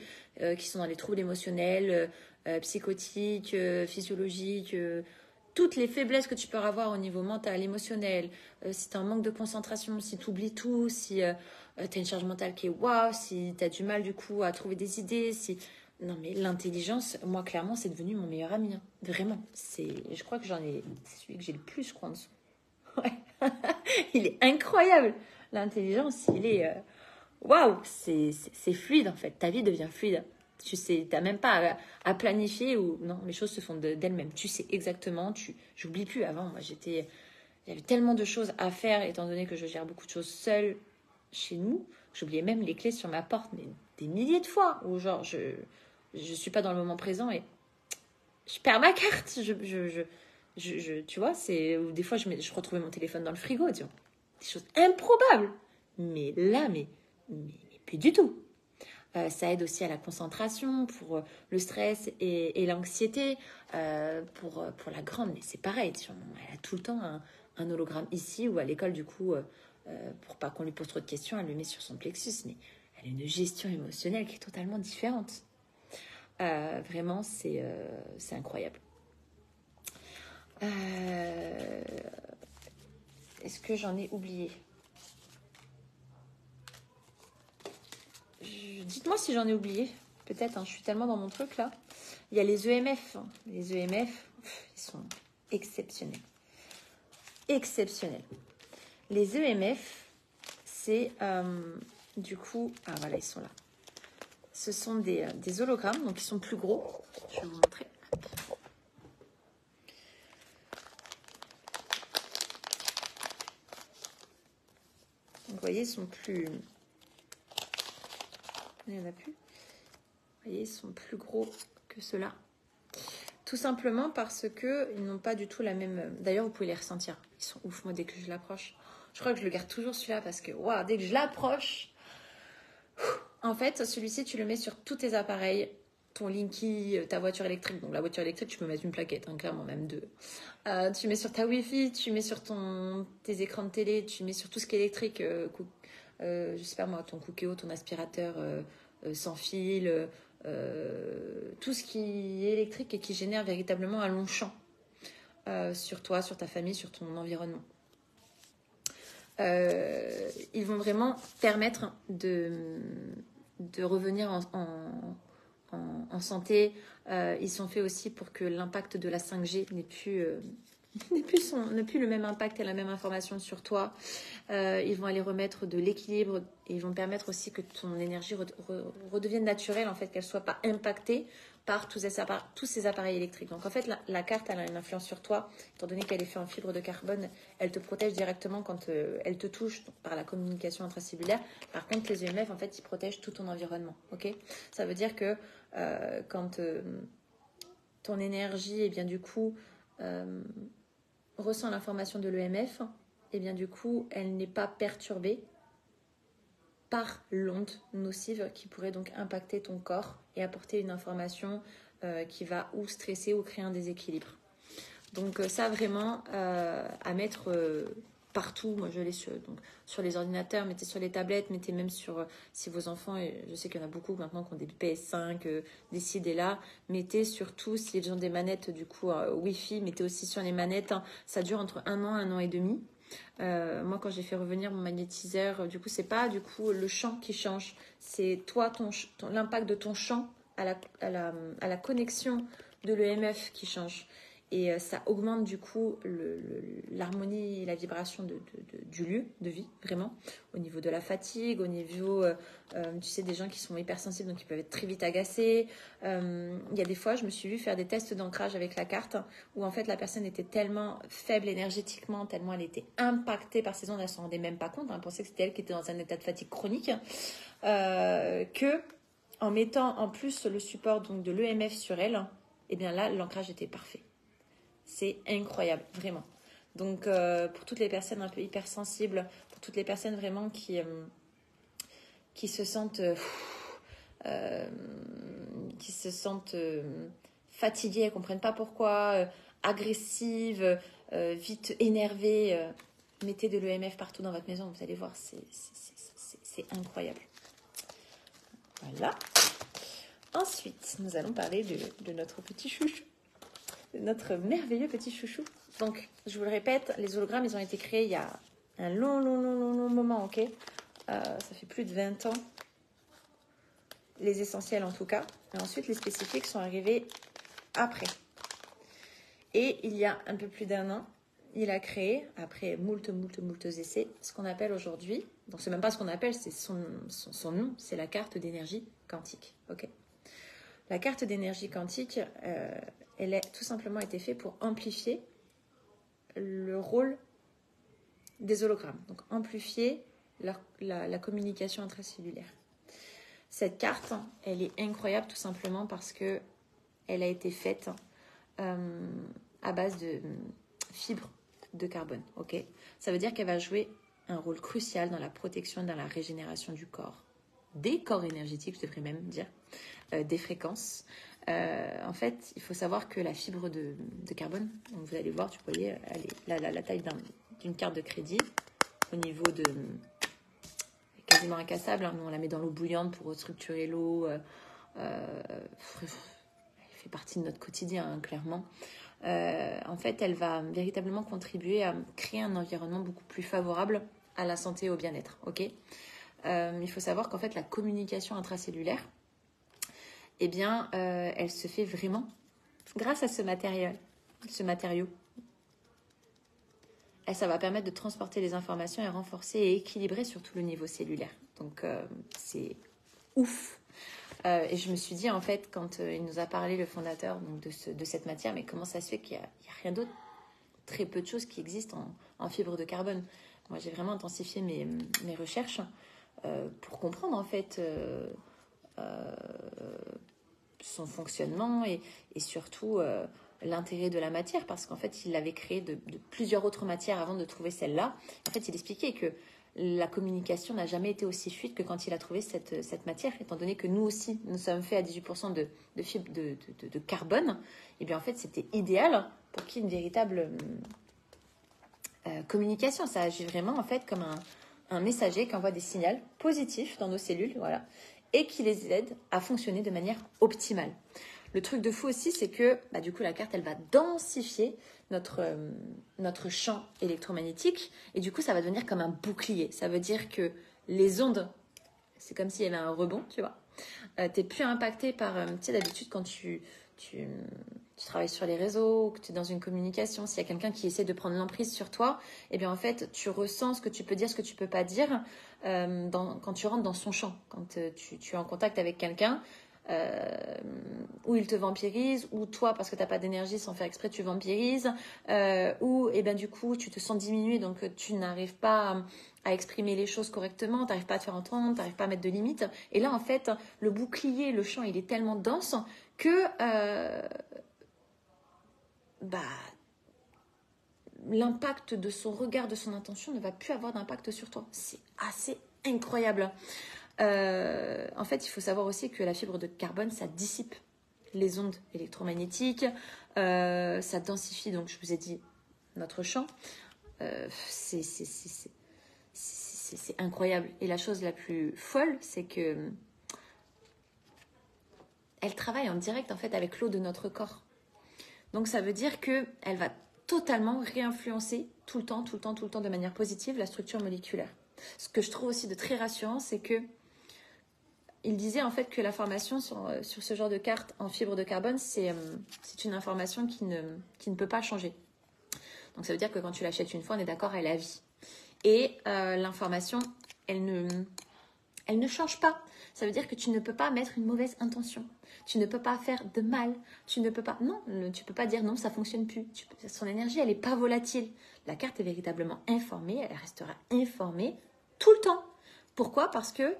qui sont dans les troubles émotionnels, psychotiques, physiologiques, toutes les faiblesses que tu peux avoir au niveau mental, émotionnel, si tu as un manque de concentration, si tu oublies tout, si tu as une charge mentale qui est waouh, si tu as du mal du coup à trouver des idées, Non mais l'intelligence, moi clairement, c'est devenu mon meilleur ami, hein. Vraiment. Je crois que c'est celui que j'ai le plus, je crois, en dessous. Ouais. Il est incroyable. L'intelligence, il est... Waouh, c'est fluide en fait. Ta vie devient fluide. Tu sais, t'as même pas à planifier ou... Non, les choses se font d'elles-mêmes. Tu sais exactement. J'oublie plus. Avant, moi, j'avais tellement de choses à faire, étant donné que je gère beaucoup de choses seule chez nous. J'oubliais même les clés sur ma porte, mais des milliers de fois. Ou genre, je suis pas dans le moment présent et je perds ma carte. Tu vois, des fois, je retrouvais mon téléphone dans le frigo, tu vois. Des choses improbables. Mais là, mais plus du tout. Ça aide aussi à la concentration, pour le stress et l'anxiété. Pour la grande, mais c'est pareil. Elle a tout le temps un hologramme ici ou à l'école, du coup, pour pas qu'on lui pose trop de questions, elle le met sur son plexus. Mais elle a une gestion émotionnelle qui est totalement différente. Vraiment, c'est incroyable. Est-ce que j'en ai oublié? Dites-moi si j'en ai oublié. Peut-être, hein, je suis tellement dans mon truc là. Il y a les EMF. Les EMF, ils sont exceptionnels. Exceptionnels. Les EMF, c'est du coup... Ah voilà, ils sont là. Ce sont des hologrammes, donc ils sont plus gros. Je vais vous montrer. voyez, ils sont plus... Il n'y en a plus. Vous voyez, ils sont plus gros que ceux-là. Tout simplement parce qu'ils n'ont pas du tout la même... D'ailleurs, vous pouvez les ressentir. Ils sont ouf, moi, dès que je l'approche. Je crois que je le garde toujours celui-là parce que, waouh, dès que je l'approche... En fait, celui-ci, tu le mets sur tous tes appareils. Ton Linky, ta voiture électrique. Donc, la voiture électrique, tu peux mettre une plaquette, hein, clairement, même deux. Tu mets sur ta Wi-Fi, tu mets sur tes écrans de télé, tu mets sur tout ce qui est électrique. Je sais pas moi, ton Cookéo, ton aspirateur sans fil, tout ce qui est électrique et qui génère véritablement un long champ sur toi, sur ta famille, sur ton environnement. Ils vont vraiment permettre de revenir en santé. Ils sont faits aussi pour que l'impact de la 5G n'ait plus le même impact et la même information sur toi. Ils vont aller remettre de l'équilibre et ils vont permettre aussi que ton énergie redevienne naturelle, en fait, qu'elle ne soit pas impactée par tous ces appareils électriques. Donc en fait, la carte, elle a une influence sur toi, étant donné qu'elle est faite en fibre de carbone. Elle te protège directement quand elle te touche par la communication intracellulaire. Par contre, les EMF, en fait, ils protègent tout ton environnement. Okay, ça veut dire que quand ton énergie, et bien du coup, ressent l'information de l'EMF, et bien du coup, elle n'est pas perturbée par l'onde nocive qui pourrait donc impacter ton corps et apporter une information qui va ou stresser ou créer un déséquilibre. Donc ça vraiment à mettre partout. Moi je l'ai sur les ordinateurs, mettez sur les tablettes, mettez même sur si vos enfants, et je sais qu'il y en a beaucoup maintenant qui ont des PS5, des ci, des là, mettez surtout s'ils ont des manettes du coup Wi-Fi, mettez aussi sur les manettes, hein, ça dure entre 1 an et demi. Moi quand j'ai fait revenir mon magnétiseur, du coup c'est pas du coup le champ qui change, c'est toi l'impact de ton champ à la connexion de l'EMF qui change. Et ça augmente du coup l'harmonie et la vibration du lieu de vie, vraiment, au niveau de la fatigue, au niveau, tu sais, des gens qui sont hypersensibles, donc ils peuvent être très vite agacés. Il y a des fois, je me suis vue faire des tests d'ancrage avec la carte, où en fait la personne était tellement faible énergétiquement, tellement elle était impactée par ces ondes, elle ne s'en rendait même pas compte, elle pensait que c'était elle qui était dans un état de fatigue chronique, que en mettant en plus le support donc, de l'EMF sur elle, et bien là, l'ancrage était parfait. C'est incroyable, vraiment. Donc, pour toutes les personnes un peu hypersensibles, pour toutes les personnes vraiment qui se sentent, fatiguées, elles ne comprennent pas pourquoi, agressives, vite énervées, mettez de l'EMF partout dans votre maison, vous allez voir, c'est incroyable. Voilà. Ensuite, nous allons parler de notre petit chouchou. Notre merveilleux petit chouchou. Donc, je vous le répète, les hologrammes, ils ont été créés il y a un long moment, ok, ça fait plus de 20 ans. Les essentiels, en tout cas. Et ensuite, les spécifiques sont arrivés après. Et il y a un peu plus d'1 an, il a créé, après moult essais, ce qu'on appelle aujourd'hui, donc c'est même pas ce qu'on appelle, c'est son nom, c'est la carte d'énergie quantique, ok. La carte d'énergie quantique, elle a tout simplement été faite pour amplifier le rôle des hologrammes. Donc, amplifier la communication intracellulaire. Cette carte, elle est incroyable tout simplement parce que elle a été faite à base de fibres de carbone. Ok, ça veut dire qu'elle va jouer un rôle crucial dans la protection et dans la régénération du corps. Des corps énergétiques, je devrais même dire, des fréquences. En fait, il faut savoir que la fibre de carbone, donc vous allez voir, tu voyez, elle est la taille d'une carte de crédit au niveau de quasiment incassable. Hein. Nous, on la met dans l'eau bouillante pour restructurer l'eau. Elle fait partie de notre quotidien, hein, clairement. En fait, elle va véritablement contribuer à créer un environnement beaucoup plus favorable à la santé et au bien-être. Ok. Il faut savoir qu'en fait, la communication intracellulaire, eh bien, elle se fait vraiment grâce à ce matériau. Et ça va permettre de transporter les informations et renforcer et équilibrer surtout le niveau cellulaire. Donc, c'est ouf. Et je me suis dit, en fait, quand il nous a parlé, le fondateur donc, de cette matière, mais comment ça se fait qu'il n'y a rien d'autre, très peu de choses qui existent en fibre de carbone. Moi, j'ai vraiment intensifié mes recherches pour comprendre en fait son fonctionnement et surtout l'intérêt de la matière, parce qu'en fait, il avait créé de plusieurs autres matières avant de trouver celle-là. En fait, il expliquait que la communication n'a jamais été aussi fluide que quand il a trouvé cette matière, étant donné que nous aussi, nous sommes faits à 18% de fibres de carbone. Et bien en fait, c'était idéal pour qu'il y ait une véritable communication. Ça agit vraiment en fait comme un messager qui envoie des signaux positifs dans nos cellules, voilà, et qui les aide à fonctionner de manière optimale. Le truc de fou aussi, c'est que du coup, la carte, elle va densifier notre champ électromagnétique et du coup, ça va devenir comme un bouclier. Ça veut dire que les ondes, c'est comme s'il y avait un rebond, tu vois. T'es plus impacté par, tu sais, d'habitude, quand tu travailles sur les réseaux, que tu es dans une communication, s'il y a quelqu'un qui essaie de prendre l'emprise sur toi, eh bien en fait, tu ressens ce que tu peux dire, ce que tu peux pas dire quand tu rentres dans son champ, quand tu es en contact avec quelqu'un, où il te vampirise, ou toi, parce que tu n'as pas d'énergie, sans faire exprès, tu vampirises, ou eh ben, du coup, tu te sens diminué, donc tu n'arrives pas à exprimer les choses correctement, tu n'arrives pas à te faire entendre, tu n'arrives pas à mettre de limites. Et là, en fait, le bouclier, le champ, il est tellement dense que l'impact de son regard, de son intention ne va plus avoir d'impact sur toi. C'est assez incroyable. En fait, il faut savoir aussi que la fibre de carbone, ça dissipe les ondes électromagnétiques, ça densifie, donc je vous ai dit, notre champ. C'est incroyable. Et la chose la plus folle, c'est que elle travaille en direct en fait avec l'eau de notre corps. Donc ça veut dire qu'elle va totalement réinfluencer tout le temps de manière positive la structure moléculaire. Ce que je trouve aussi de très rassurant, c'est que il disait en fait que l'information sur ce genre de carte en fibre de carbone, c'est une information qui ne peut pas changer. Donc ça veut dire que quand tu l'achètes une fois, on est d'accord, elle a vie. Et l'information, elle ne change pas. Ça veut dire que tu ne peux pas mettre une mauvaise intention. Tu ne peux pas faire de mal. Tu ne peux pas... Non, tu peux pas dire non, ça ne fonctionne plus. Son énergie, elle n'est pas volatile. La carte est véritablement informée. Elle restera informée tout le temps. Pourquoi ? Parce que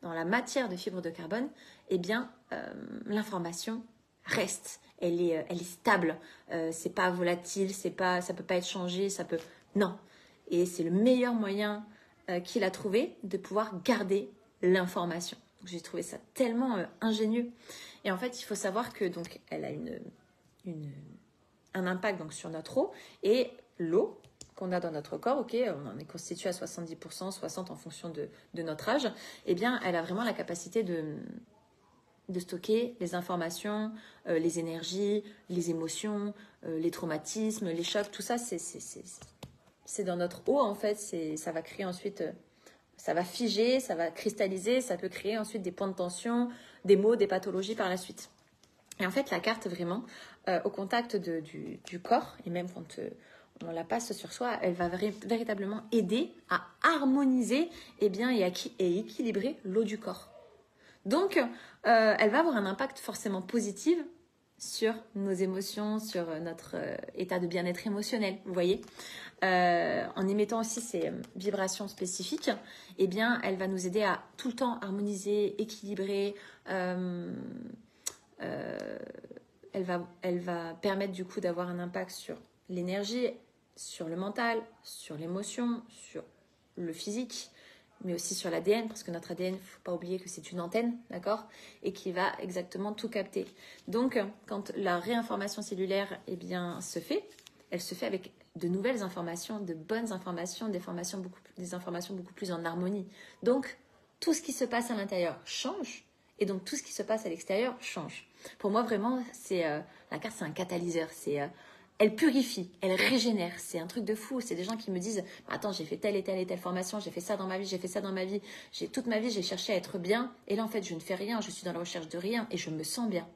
dans la matière de fibre de carbone, eh bien, l'information reste. Elle est stable. C'est pas volatile. Ça peut pas être changé. Non. Et c'est le meilleur moyen qu'il a trouvé de pouvoir garder l'information. J'ai trouvé ça tellement ingénieux. Et en fait, il faut savoir que donc elle a un impact donc sur notre eau, et l'eau qu'on a dans notre corps, ok, on en est constitué à 70%, 60% en fonction de notre âge, eh bien, elle a vraiment la capacité de stocker les informations, les énergies, les émotions, les traumatismes, les chocs, tout ça, c'est dans notre eau en fait. Ça va créer ensuite... ça va figer, ça va cristalliser, ça peut créer ensuite des points de tension, des maux, des pathologies par la suite. Et en fait, la carte, vraiment, au contact du corps, et même quand on la passe sur soi, elle va véritablement aider à harmoniser et équilibrer l'eau du corps. Donc, elle va avoir un impact forcément positif sur nos émotions, sur notre état de bien-être émotionnel, vous voyez. En émettant aussi ces vibrations spécifiques, eh bien, elle va nous aider à tout le temps harmoniser, équilibrer. Elle va permettre du coup d'avoir un impact sur l'énergie, sur le mental, sur l'émotion, sur le physique, mais aussi sur l'ADN, parce que notre ADN, il ne faut pas oublier que c'est une antenne, d'accord, et qui va exactement tout capter. Donc, quand la réinformation cellulaire se fait, elle se fait avec de nouvelles informations, de bonnes informations, des informations beaucoup plus en harmonie. Donc, tout ce qui se passe à l'intérieur change, et donc tout ce qui se passe à l'extérieur change. Pour moi, vraiment, la carte, c'est un catalyseur. Elle purifie, elle régénère. C'est un truc de fou. C'est des gens qui me disent « Attends, j'ai fait telle et telle et telle formation, j'ai fait ça dans ma vie, j'ai fait ça dans ma vie. Toute ma vie, j'ai cherché à être bien. Et là, en fait, je ne fais rien. Je suis dans la recherche de rien et je me sens bien. »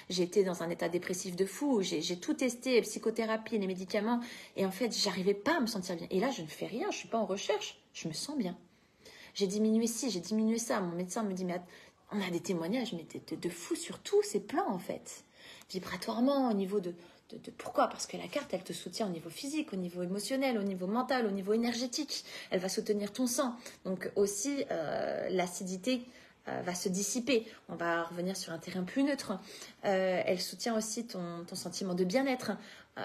J'ai été dans un état dépressif de fou. J'ai tout testé, psychothérapie, les médicaments. Et en fait, j'arrivais pas à me sentir bien. Et là, je ne fais rien. Je suis pas en recherche. Je me sens bien. J'ai diminué ci, j'ai diminué ça. Mon médecin me dit « Mais on a des témoignages mais de fou sur tous ces plans, en fait. » vibratoirement, au niveau de pourquoi? Parce que la carte, elle te soutient au niveau physique, au niveau émotionnel, au niveau mental, au niveau énergétique. Elle va soutenir ton sang. Donc aussi, l'acidité va se dissiper. On va revenir sur un terrain plus neutre. Elle soutient aussi ton sentiment de bien-être.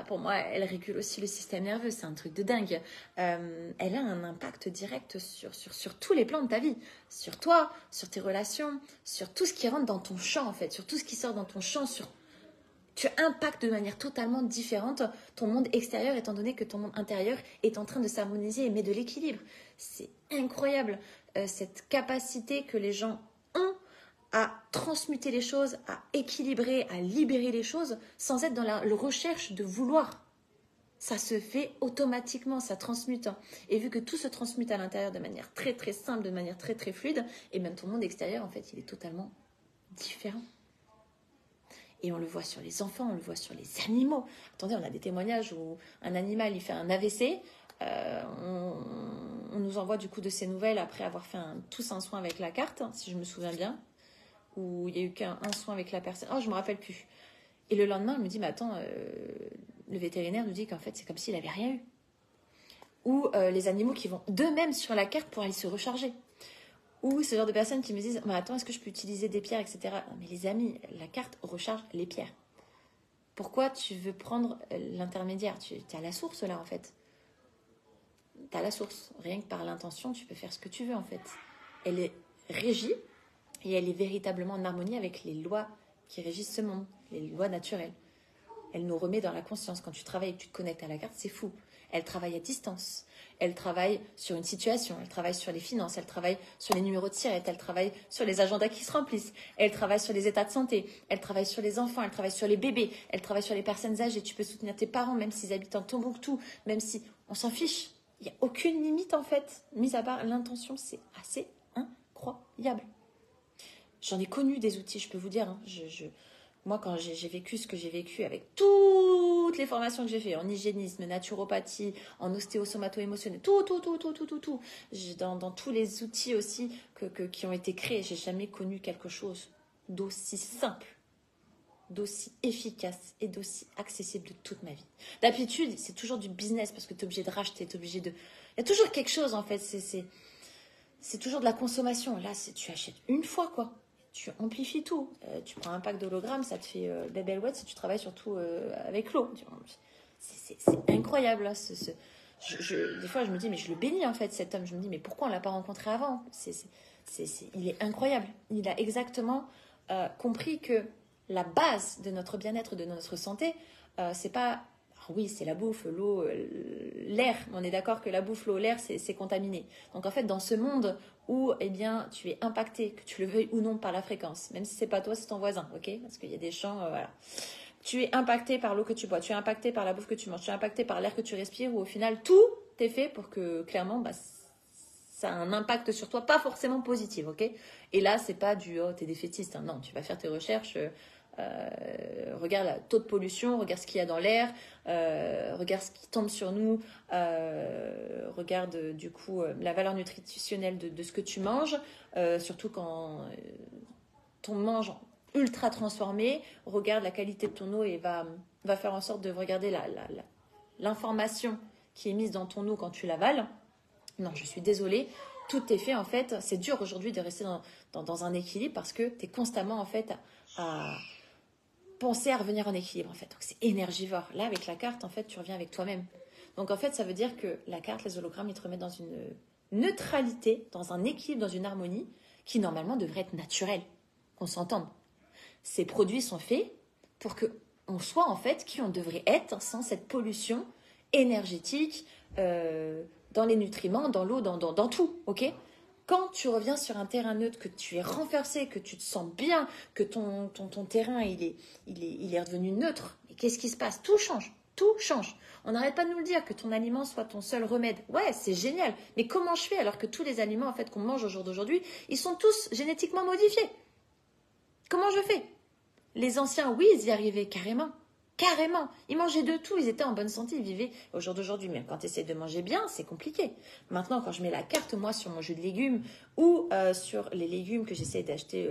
Pour moi, elle régule aussi le système nerveux. C'est un truc de dingue. Elle a un impact direct sur tous les plans de ta vie. Sur toi, sur tes relations, sur tout ce qui rentre dans ton champ, en fait. Sur tout ce qui sort dans ton champ, tu impactes de manière totalement différente ton monde extérieur, étant donné que ton monde intérieur est en train de s'harmoniser et met de l'équilibre. C'est incroyable, cette capacité que les gens ont à transmuter les choses, à équilibrer, à libérer les choses, sans être dans la recherche de vouloir. Ça se fait automatiquement, ça transmute. Et vu que tout se transmute à l'intérieur de manière très très simple, de manière très très fluide, et même ton monde extérieur, en fait, il est totalement différent. Et on le voit sur les enfants, on le voit sur les animaux. Attendez, on a des témoignages où un animal, il fait un AVC. On nous envoie du coup de ces nouvelles après avoir fait tous un soin avec la carte, si je me souviens bien. Où il n'y a eu qu'un soin avec la personne. Oh, je ne me rappelle plus. Et le lendemain, il me dit, mais attends, le vétérinaire nous dit qu'en fait, c'est comme s'il n'avait rien eu. Ou les animaux qui vont d'eux-mêmes sur la carte pour aller se recharger. Ou ce genre de personnes qui me disent, mais attends, est-ce que je peux utiliser des pierres, etc. Non, mais les amis, la carte recharge les pierres. Pourquoi tu veux prendre l'intermédiaire? Tu es à la source là, en fait. Tu es à la source. Rien que par l'intention, tu peux faire ce que tu veux, en fait. Elle est régie et elle est véritablement en harmonie avec les lois qui régissent ce monde, les lois naturelles. Elle nous remet dans la conscience. Quand tu travailles et que tu te connectes à la carte, c'est fou. Elle travaille à distance. Elle travaille sur une situation. Elle travaille sur les finances. Elle travaille sur les numéros de tirette. Elle travaille sur les agendas qui se remplissent. Elle travaille sur les états de santé. Elle travaille sur les enfants. Elle travaille sur les bébés. Elle travaille sur les personnes âgées. Tu peux soutenir tes parents, même s'ils habitent en Tombouctou, même si on s'en fiche. Il n'y a aucune limite, en fait. Mis à part l'intention, c'est assez incroyable. J'en ai connu des outils, je peux vous dire. Moi, quand j'ai vécu ce que j'ai vécu avec toutes les formations que j'ai fait en hygiénisme, naturopathie, en ostéosomato-émotionnel, tout. Dans tous les outils aussi qui ont été créés, j'ai jamais connu quelque chose d'aussi simple, d'aussi efficace et d'aussi accessible de toute ma vie. D'habitude, c'est toujours du business parce que tu es obligé de racheter, tu es obligé de... Il y a toujours quelque chose, en fait. C'est toujours de la consommation. Là, tu achètes une fois, quoi. Tu amplifies tout. Tu prends un pack d'hologrammes, ça te fait Babelwet si tu travailles surtout avec l'eau. C'est incroyable. Là, des fois, je me dis, mais je le bénis en fait, cet homme. Je me dis, mais pourquoi on ne l'a pas rencontré avant? Il est incroyable. Il a exactement compris que la base de notre bien-être, de notre santé, c'est pas... Oui, c'est la bouffe, l'eau, l'air. On est d'accord que la bouffe, l'eau, l'air, c'est contaminé. Donc en fait, dans ce monde où eh bien, tu es impacté, que tu le veuilles ou non, par la fréquence, même si c'est pas toi, c'est ton voisin, ok? Parce qu'il y a des champs, voilà. Tu es impacté par l'eau que tu bois, tu es impacté par la bouffe que tu manges, tu es impacté par l'air que tu respires, où au final, tout est fait pour que, clairement, ça a un impact sur toi, pas forcément positif, ok? Et là, c'est pas du « oh, t'es défaitiste hein. ». Non, tu vas faire tes recherches... regarde le taux de pollution, regarde ce qu'il y a dans l'air, regarde ce qui tombe sur nous, regarde du coup la valeur nutritionnelle de ce que tu manges, surtout quand ton mange ultra transformé, regarde la qualité de ton eau et va faire en sorte de regarder l'information qui est mise dans ton eau quand tu l'avales. Non, je suis désolée, tout est fait en fait, c'est dur aujourd'hui de rester dans un équilibre parce que tu es constamment en fait à penser à revenir en équilibre en fait. Donc c'est énergivore. Là avec la carte en fait tu reviens avec toi-même. Donc en fait ça veut dire que la carte, les hologrammes ils te remettent dans une neutralité, dans un équilibre, dans une harmonie qui normalement devrait être naturelle. Qu'on s'entende. Ces produits sont faits pour que on soit en fait qui on devrait être sans cette pollution énergétique dans les nutriments, dans l'eau, dans tout, ok? Quand tu reviens sur un terrain neutre, que tu es renversé, que tu te sens bien, que ton terrain il est redevenu neutre, et qu'est-ce qui se passe? Tout change, tout change. On n'arrête pas de nous le dire, que ton aliment soit ton seul remède. Ouais, c'est génial, mais comment je fais alors que tous les aliments en fait qu'on mange au jour d'aujourd'hui, ils sont tous génétiquement modifiés? Comment je fais? Les anciens, oui, ils y arrivaient carrément. Carrément. Ils mangeaient de tout, ils étaient en bonne santé, ils vivaient au jour d'aujourd'hui. Même quand tu essaies de manger bien, c'est compliqué. Maintenant, quand je mets la carte, moi, sur mon jus de légumes ou sur les légumes que j'essaie d'acheter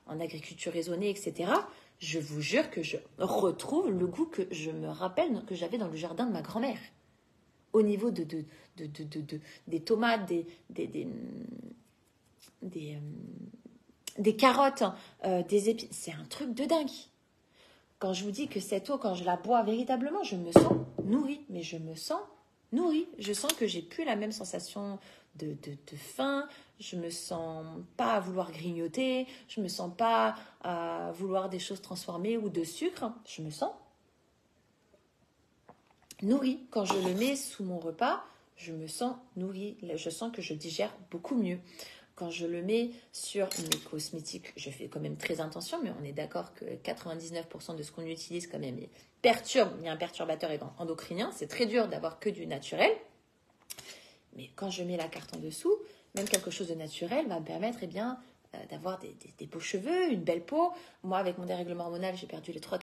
en agriculture raisonnée, etc., je vous jure que je retrouve le goût que je me rappelle que j'avais dans le jardin de ma grand-mère. Au niveau des tomates, des carottes, des épines. C'est un truc de dingue. Quand je vous dis que cette eau, quand je la bois véritablement, je me sens nourrie. Mais je me sens nourrie. Je sens que j'ai plus la même sensation de faim. Je me sens pas à vouloir grignoter. Je me sens pas à vouloir des choses transformées ou de sucre. Je me sens nourrie. Quand je le mets sous mon repas, je me sens nourrie. Je sens que je digère beaucoup mieux. Quand je le mets sur mes cosmétiques, je fais quand même très attention, mais on est d'accord que 99% de ce qu'on utilise quand même perturbe. Il y a un perturbateur endocrinien. C'est très dur d'avoir que du naturel. Mais quand je mets la carte en dessous, même quelque chose de naturel va me permettre d'avoir des beaux cheveux, une belle peau. Moi, avec mon dérèglement hormonal, j'ai perdu les 3